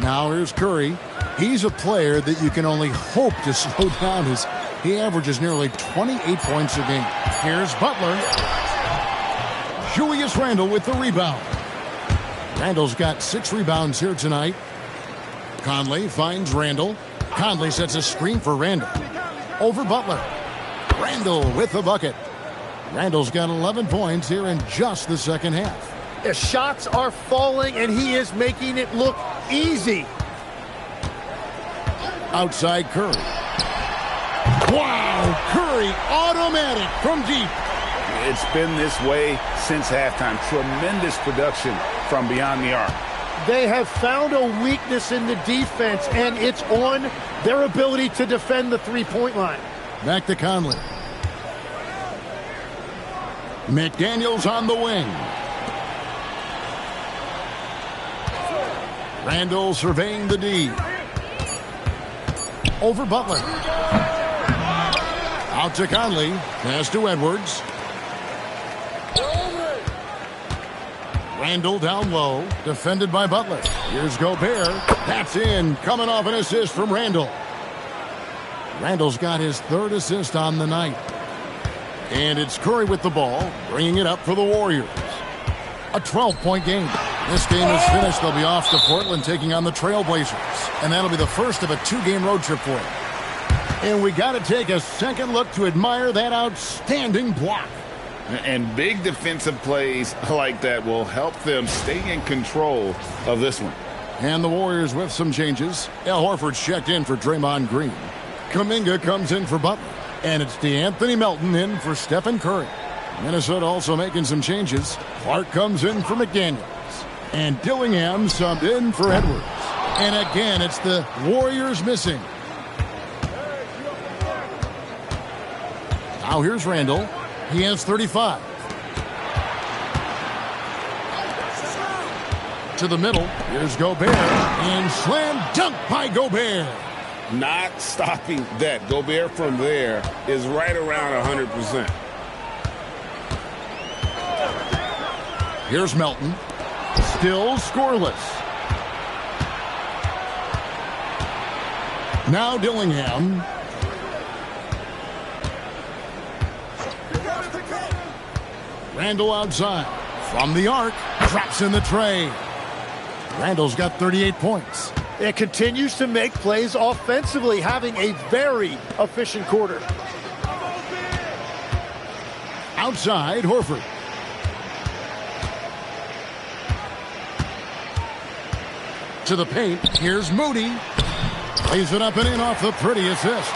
Now here's Curry. He's a player that you can only hope to slow down as he averages nearly 28 points a game. Here's Butler. Julius Randle with the rebound. Randle's got 6 rebounds here tonight. Conley finds Randle. Conley sets a screen for Randle. Over Butler. Randle with the bucket. Randle's got 11 points here in just the second half. The shots are falling, and he is making it look easy. Outside Curry. Wow! Curry automatic from deep. It's been this way since halftime. Tremendous production from beyond the arc. They have found a weakness in the defense, and it's on their ability to defend the three-point line. Back to Conley. McDaniels on the wing. Randle surveying the D. Over Butler. Out to Conley. Pass to Edwards. Randle down low, defended by Butler. Here's Gobert. That's in, coming off an assist from Randle. Randle's got his 3rd assist on the night. And it's Curry with the ball, bringing it up for the Warriors. A 12-point game. This game is finished. They'll be off to Portland taking on the Trailblazers. And that'll be the first of a 2-game road trip for them. And we got to take a second look to admire that outstanding block. And big defensive plays like that will help them stay in control of this one. And the Warriors with some changes. Al Horford's checked in for Draymond Green. Kuminga comes in for Butler. And it's DeAnthony Melton in for Stephen Curry. Minnesota also making some changes. Clark comes in for McDaniels. And Dillingham subbed in for Edwards. And again, it's the Warriors missing. Now here's Randle. He has 35. To the middle. Here's Gobert. And slam dunk by Gobert. Not stopping that. Gobert from there is right around 100%. Here's Melton. Still scoreless. Now Dillingham. Randle outside. From the arc. Drops in the tray. Randle's got 38 points. It continues to make plays offensively, having a very efficient quarter. Outside, Horford. To the paint. Here's Moody. Lays it up and in off the pretty assist.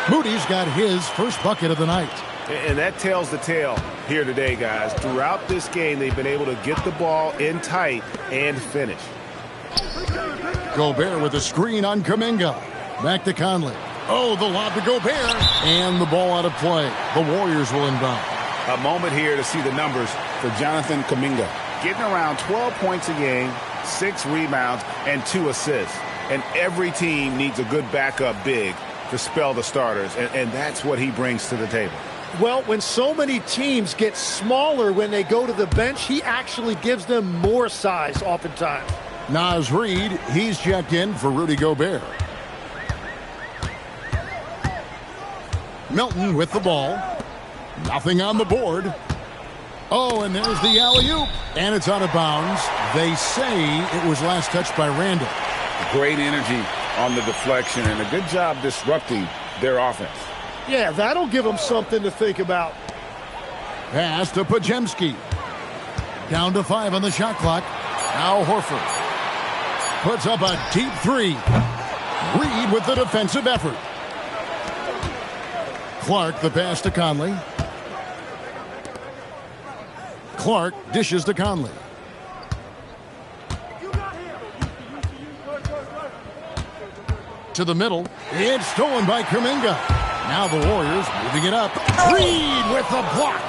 Moody's got his first bucket of the night. And that tells the tale here today, guys. Throughout this game, they've been able to get the ball in tight and finish. Gobert with a screen on Kuminga. Back to Conley. Oh, the lob to Gobert. And the ball out of play. The Warriors will inbound. A moment here to see the numbers for Jonathan Kuminga. Getting around 12 points a game, 6 rebounds, and 2 assists. And every team needs a good backup big to spell the starters. And that's what he brings to the table. Well, when so many teams get smaller when they go to the bench, he actually gives them more size oftentimes. Naz Reid, he's checked in for Rudy Gobert. Melton with the ball. Nothing on the board. Oh, and there's the alley-oop. And it's out of bounds. They say it was last touched by Randle. Great energy on the deflection and a good job disrupting their offense. Yeah, that'll give them something to think about. Pass to Podziemski. Down to 5 on the shot clock. Now Horford puts up a deep 3. Reed with the defensive effort. Clark the pass to Conley. Clark dishes to Conley. To the middle. It's stolen by Kuminga. Now the Warriors moving it up. Reed with the block.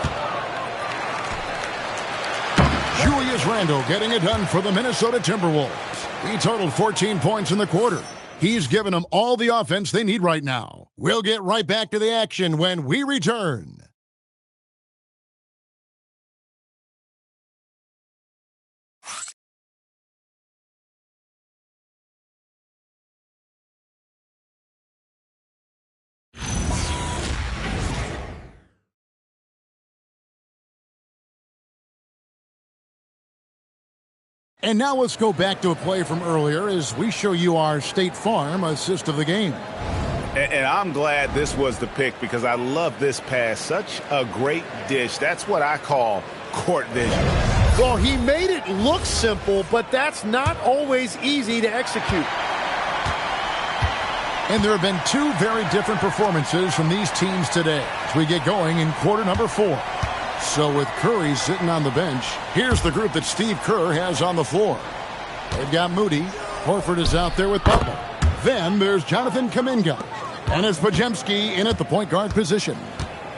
Julius Randle getting it done for the Minnesota Timberwolves. He totaled 14 points in the quarter. He's given them all the offense they need right now. We'll get right back to the action when we return. And now let's go back to a play from earlier as we show you our State Farm assist of the game. And I'm glad this was the pick because I love this pass. Such a great dish. That's what I call court vision. Well, he made it look simple, but that's not always easy to execute. And there have been two very different performances from these teams today as we get going in quarter number 4. So with Curry sitting on the bench, here's the group that Steve Kerr has on the floor. They've got Moody. Horford is out there with Butler. Then there's Jonathan Kuminga. And it's Podziemski in at the point guard position.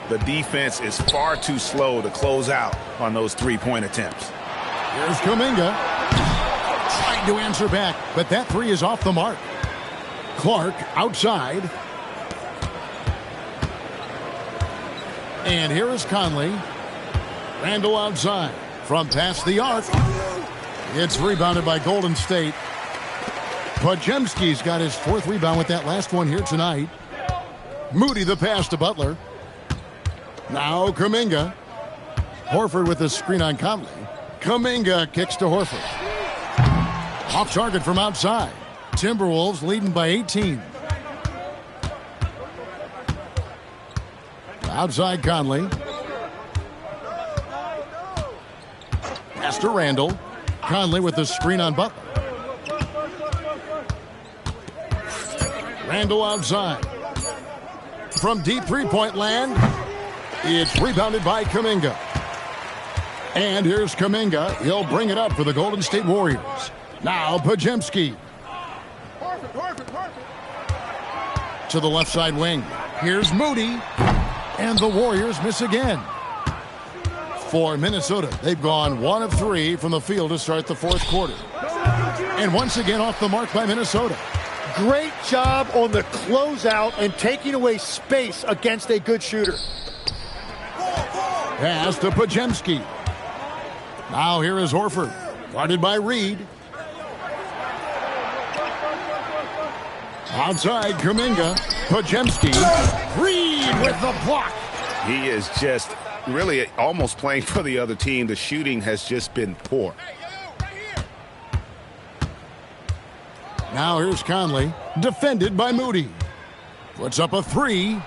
The defense is far too slow to close out on those three-point attempts. Here's Kuminga. Trying to answer back, but that three is off the mark. Clark outside. And here is Conley. Randall outside from past the arc. It's rebounded by Golden State. Podziemski's got his 4th rebound with that last one here tonight. Moody the pass to Butler. Now Kuminga. Horford with the screen on Conley. Kuminga kicks to Horford. Off target from outside. Timberwolves leading by 18. Outside Conley. Pass to Randall. Conley with the screen on Butler. Randall outside. From deep three-point land, it's rebounded by Kuminga. And here's Kuminga. He'll bring it up for the Golden State Warriors. Now Podziemski. To the left side wing. Here's Moody. And the Warriors miss again. For Minnesota, they've gone 1 of 3 from the field to start the 4th quarter. And once again off the mark by Minnesota. Great job on the closeout and taking away space against a good shooter. Pass to Podziemski. Now here is Horford. Guarded by Reed. Outside Kuminga. Podziemski. Reed with the block. He is just really almost playing for the other team. The shooting has just been poor. Now here's Conley, defended by Moody. Puts up a 3.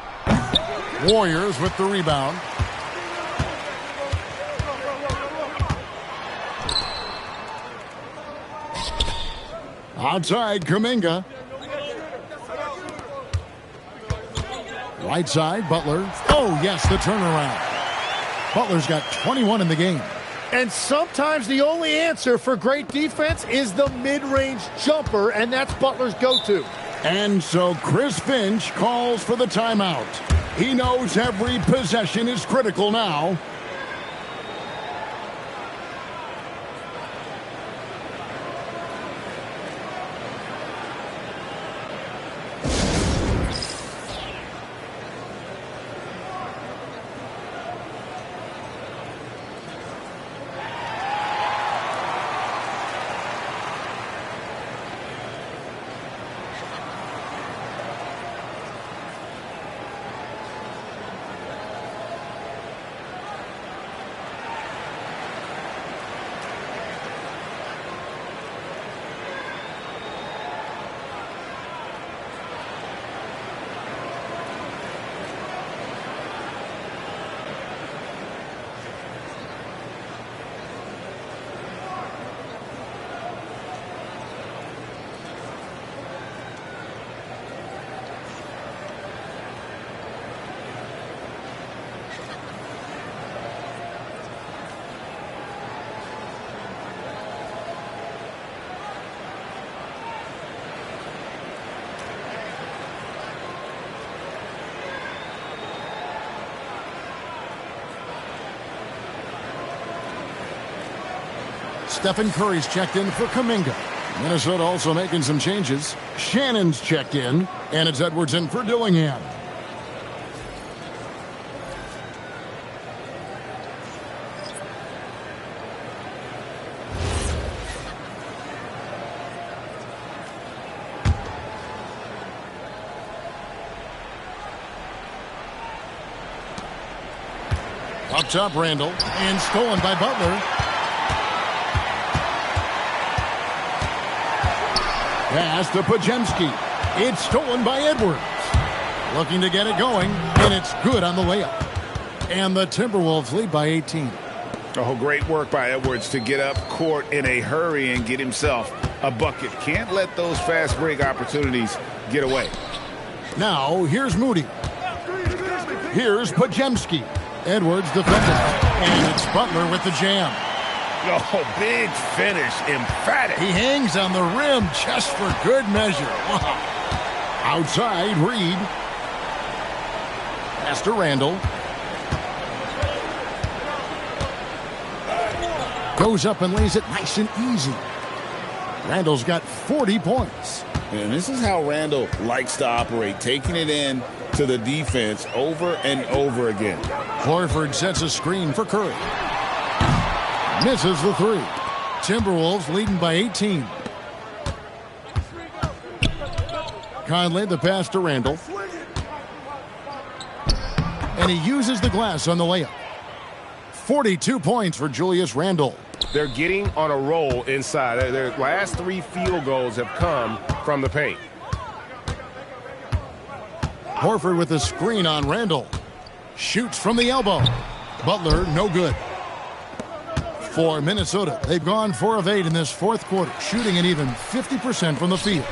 Warriors with the rebound. Outside Kuminga. Right side, Butler. Oh, yes, the turnaround. Butler's got 21 in the game. And sometimes the only answer for great defense is the mid-range jumper, and that's Butler's go-to. And so Chris Finch calls for the timeout. He knows every possession is critical now. Stephen Curry's checked in for Kuminga. Minnesota also making some changes. Shannon's checked in, and it's Edwards in for Dillingham. Up top, Randall, and stolen by Butler. Pass to Podziemski. It's stolen by Edwards. Looking to get it going, and it's good on the layup. And the Timberwolves lead by 18. Oh, great work by Edwards to get up court in a hurry and get himself a bucket. Can't let those fast break opportunities get away. Now, here's Moody. Here's Podziemski. Edwards defended, and it's Butler with the jam. Oh, big finish, emphatic. He hangs on the rim just for good measure. Wow. Outside, Reed. Pass to Randall. Goes up and lays it nice and easy. Randall's got 40 points. And this is how Randall likes to operate, taking it in to the defense over and over again. Horford sets a screen for Curry. Misses the three. Timberwolves leading by 18. Conley the pass to Randall. And he uses the glass on the layup. 42 points for Julius Randle. They're getting on a roll inside. Their last 3 field goals have come from the paint. Horford with the screen on Randall. Shoots from the elbow. Butler, no good. For Minnesota, they've gone 4 of 8 in this fourth quarter, shooting an even 50% from the field.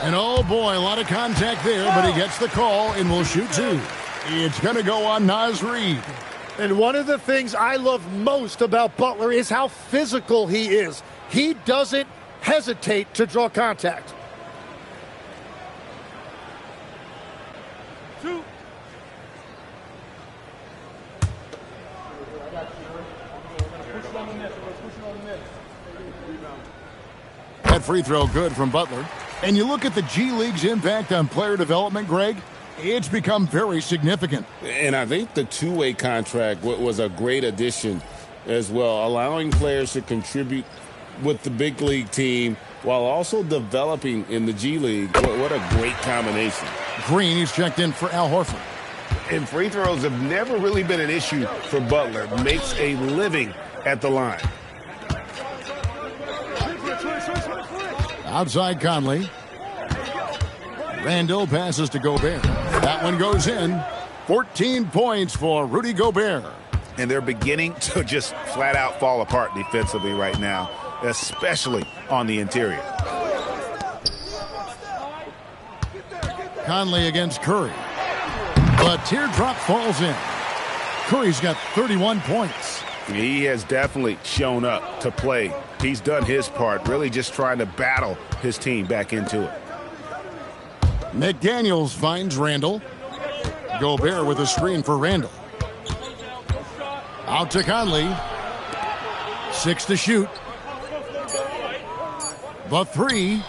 And oh boy, a lot of contact there, but he gets the call and will shoot 2. It's going to go on Naz Reid. And one of the things I love most about Butler is how physical he is. He doesn't hesitate to draw contact. 2. That free throw good from Butler. And you look at the G League's impact on player development, Greg, it's become very significant. And I think the two-way contract was a great addition as well, allowing players to contribute with the big league team while also developing in the G League. What a great combination. Green, he's checked in for Al Horford. And free throws have never really been an issue for Butler. Makes a living at the line. Outside Conley. Randall passes to Gobert. That one goes in. 14 points for Rudy Gobert. And they're beginning to just flat out fall apart defensively right now, especially on the interior. Conley against Curry. The teardrop falls in. Curry's got 31 points. He has definitely shown up to play. He's done his part, really just trying to battle his team back into it. McDaniels finds Randall. Gobert with a screen for Randall. Out to Conley. 6 to shoot. The 3.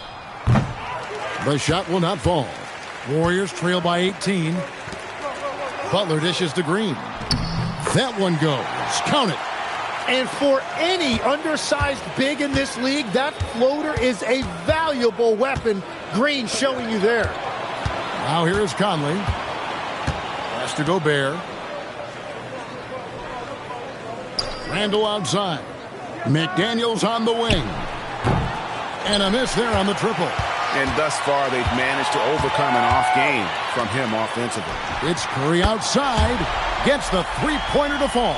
The shot will not fall. Warriors trail by 18. Butler dishes to Green. That one goes. Count it. And for any undersized big in this league, that floater is a valuable weapon. Green showing you there. Now here is Conley. Pass to Gobert. Randall outside. McDaniels on the wing. And a miss there on the triple. And thus far, they've managed to overcome an off game from him offensively. It's Curry outside. Gets the three-pointer to fall.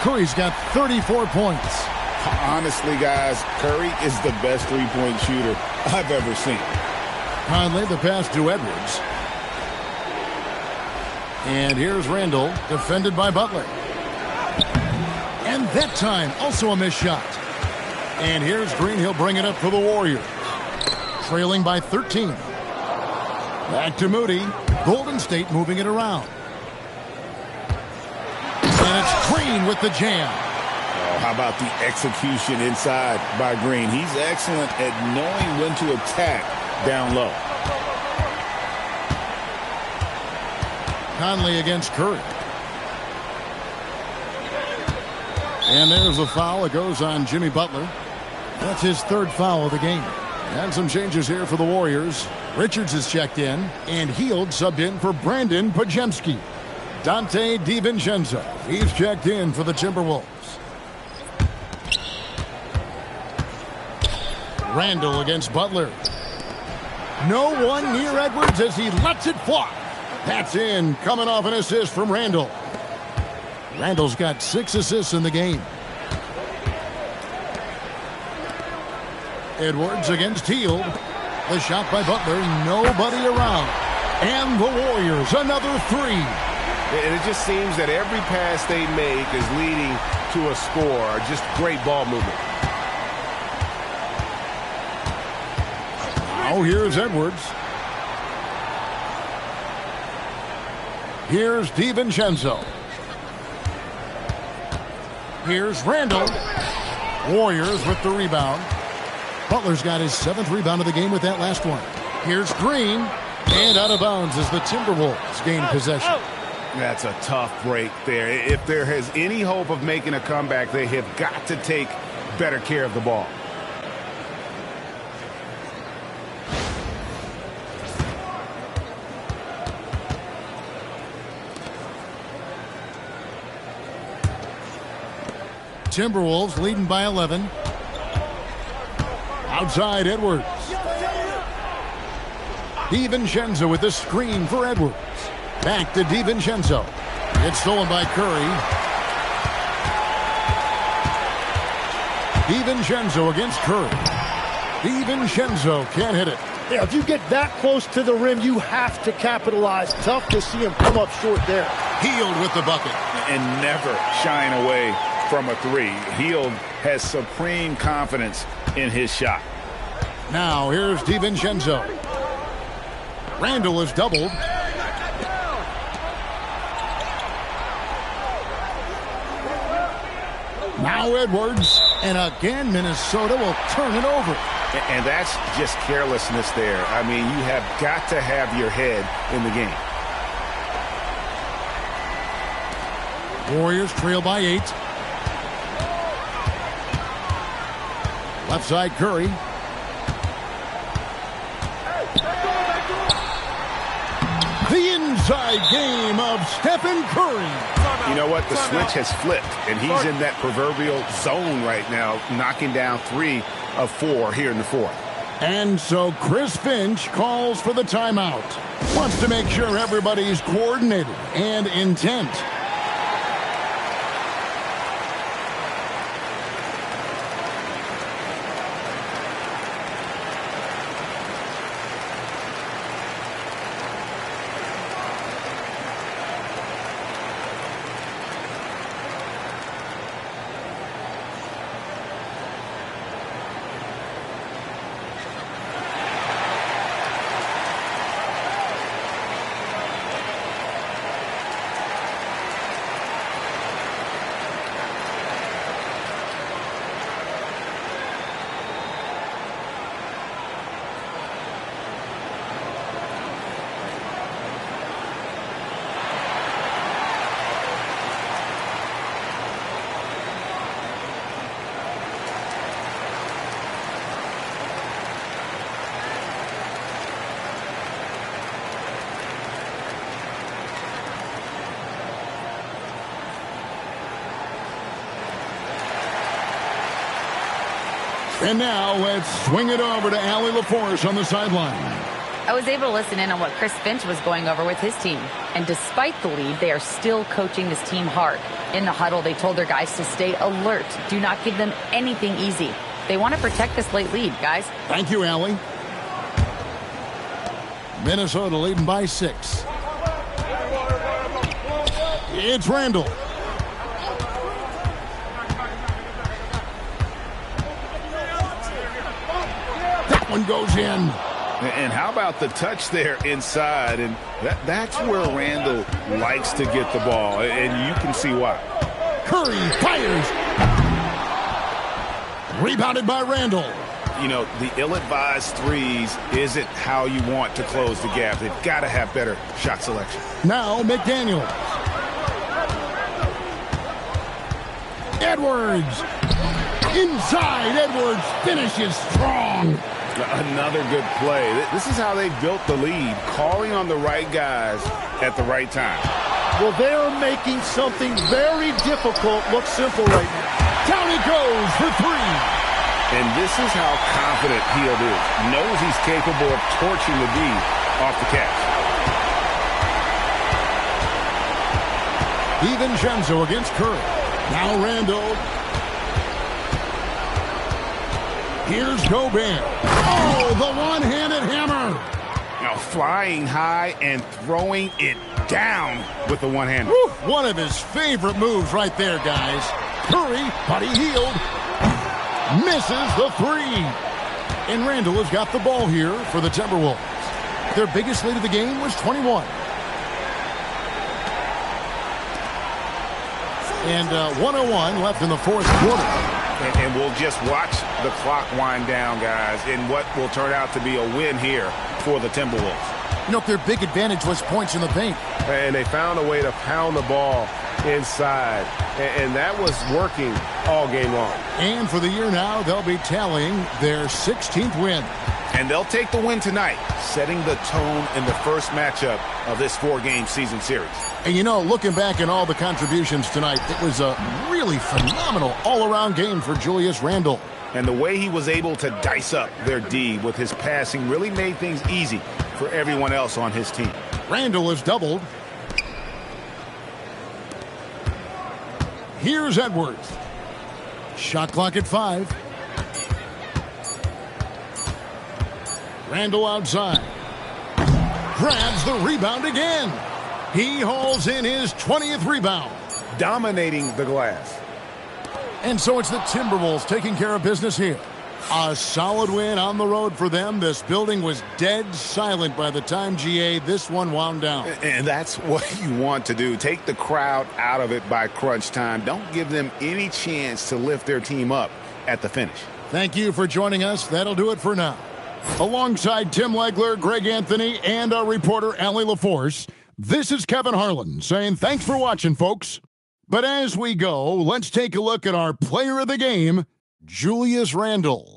Curry's got 34 points. Honestly, guys, Curry is the best three-point shooter I've ever seen. Conley the pass to Edwards. And here's Randall, defended by Butler. And that time, also a missed shot. And here's Green. He'll bring it up for the Warriors. Trailing by 13. Back to Moody. Golden State moving it around. And it's Green with the jam. how about the execution inside by Green? He's excellent at knowing when to attack down low. Conley against Curry. And there's a foul. It goes on Jimmy Butler. That's his third foul of the game. And some changes here for the Warriors. Richards is checked in, and Hield subbed in for Brandon Podziemski. Dante DiVincenzo, he's checked in for the Timberwolves. Randall against Butler. No one near Edwards as he lets it fly. That's in, coming off an assist from Randall. Randall's got 6 assists in the game. Edwards against Hield. The shot by Butler, nobody around. And the Warriors, another 3. And it just seems that every pass they make is leading to a score. Just great ball movement. Now here's Edwards. Here's DiVincenzo. Here's Randall. Warriors with the rebound. Butler's got his 7th rebound of the game with that last one. Here's Green. And out of bounds as the Timberwolves gain possession. That's a tough break there. If there has any hope of making a comeback, they have got to take better care of the ball. Timberwolves leading by 11. Outside Edwards. DiVincenzo with the screen for Edwards. Back to DiVincenzo. It's stolen by Curry. DiVincenzo against Curry. DiVincenzo can't hit it. Yeah, if you get that close to the rim, you have to capitalize. Tough to see him come up short there. Hield with the bucket. And never shying away from a 3. Hield has supreme confidence in his shot. Now here's DiVincenzo. Randall is doubled. Now Edwards. And again, Minnesota will turn it over. And that's just carelessness there. I mean, you have got to have your head in the game. Warriors trail by 8. Left side Curry. The inside game of Stephen Curry. You know what? The switch has flipped, and he's in that proverbial zone right now, knocking down 3 of 4 here in the 4th. And so Chris Finch calls for the timeout. Wants to make sure everybody's coordinated and intent. And now let's swing it over to Allie LaForce on the sideline. I was able to listen in on what Chris Finch was going over with his team. And despite the lead, they are still coaching this team hard. In the huddle, they told their guys to stay alert. Do not give them anything easy. They want to protect this late lead, guys. Thank you, Allie. Minnesota leading by 6. It's Randall. One goes in. And how about the touch there inside? And that's where Randall likes to get the ball, and you can see why. Curry fires. Rebounded by Randall. You know, the ill-advised threes isn't how you want to close the gap. They've got to have better shot selection. Now McDaniel. Edwards. Inside, Edwards finishes strong. Another good play. This is how they built the lead, calling on the right guys at the right time. Well, they are making something very difficult look simple right now. Down he goes for three. And this is how confident Hield is. Knows he's capable of torching the D off the catch. DiVincenzo against Curry. Now Randall. Here's Gobert. Oh, the one-handed hammer. Now flying high and throwing it down with the one-hander. One of his favorite moves right there, guys. Curry, Buddy Hield, misses the three. And Randall has got the ball here for the Timberwolves. Their biggest lead of the game was 21. And 101 left in the fourth quarter. And we'll just watch the clock wind down, guys, in what will turn out to be a win here for the Timberwolves. You know, their big advantage was points in the paint. And they found a way to pound the ball inside. And that was working all game long. And for the year now, they'll be tallying their 16th win. And they'll take the win tonight, setting the tone in the first matchup of this four-game season series. And you know, looking back at all the contributions tonight, it was a really phenomenal all-around game for Julius Randle. And the way he was able to dice up their D with his passing really made things easy for everyone else on his team. Randle is doubled. Here's Edwards. Shot clock at 5. Randle outside. Grabs the rebound again. He hauls in his 20th rebound. Dominating the glass. And so it's the Timberwolves taking care of business here. A solid win on the road for them. This building was dead silent by the time, GA, this one wound down. And that's what you want to do. Take the crowd out of it by crunch time. Don't give them any chance to lift their team up at the finish. Thank you for joining us. That'll do it for now. Alongside Tim Legler, Greg Anthony, and our reporter, Allie LaForce, this is Kevin Harlan saying thanks for watching, folks. But as we go, let's take a look at our player of the game, Julius Randle.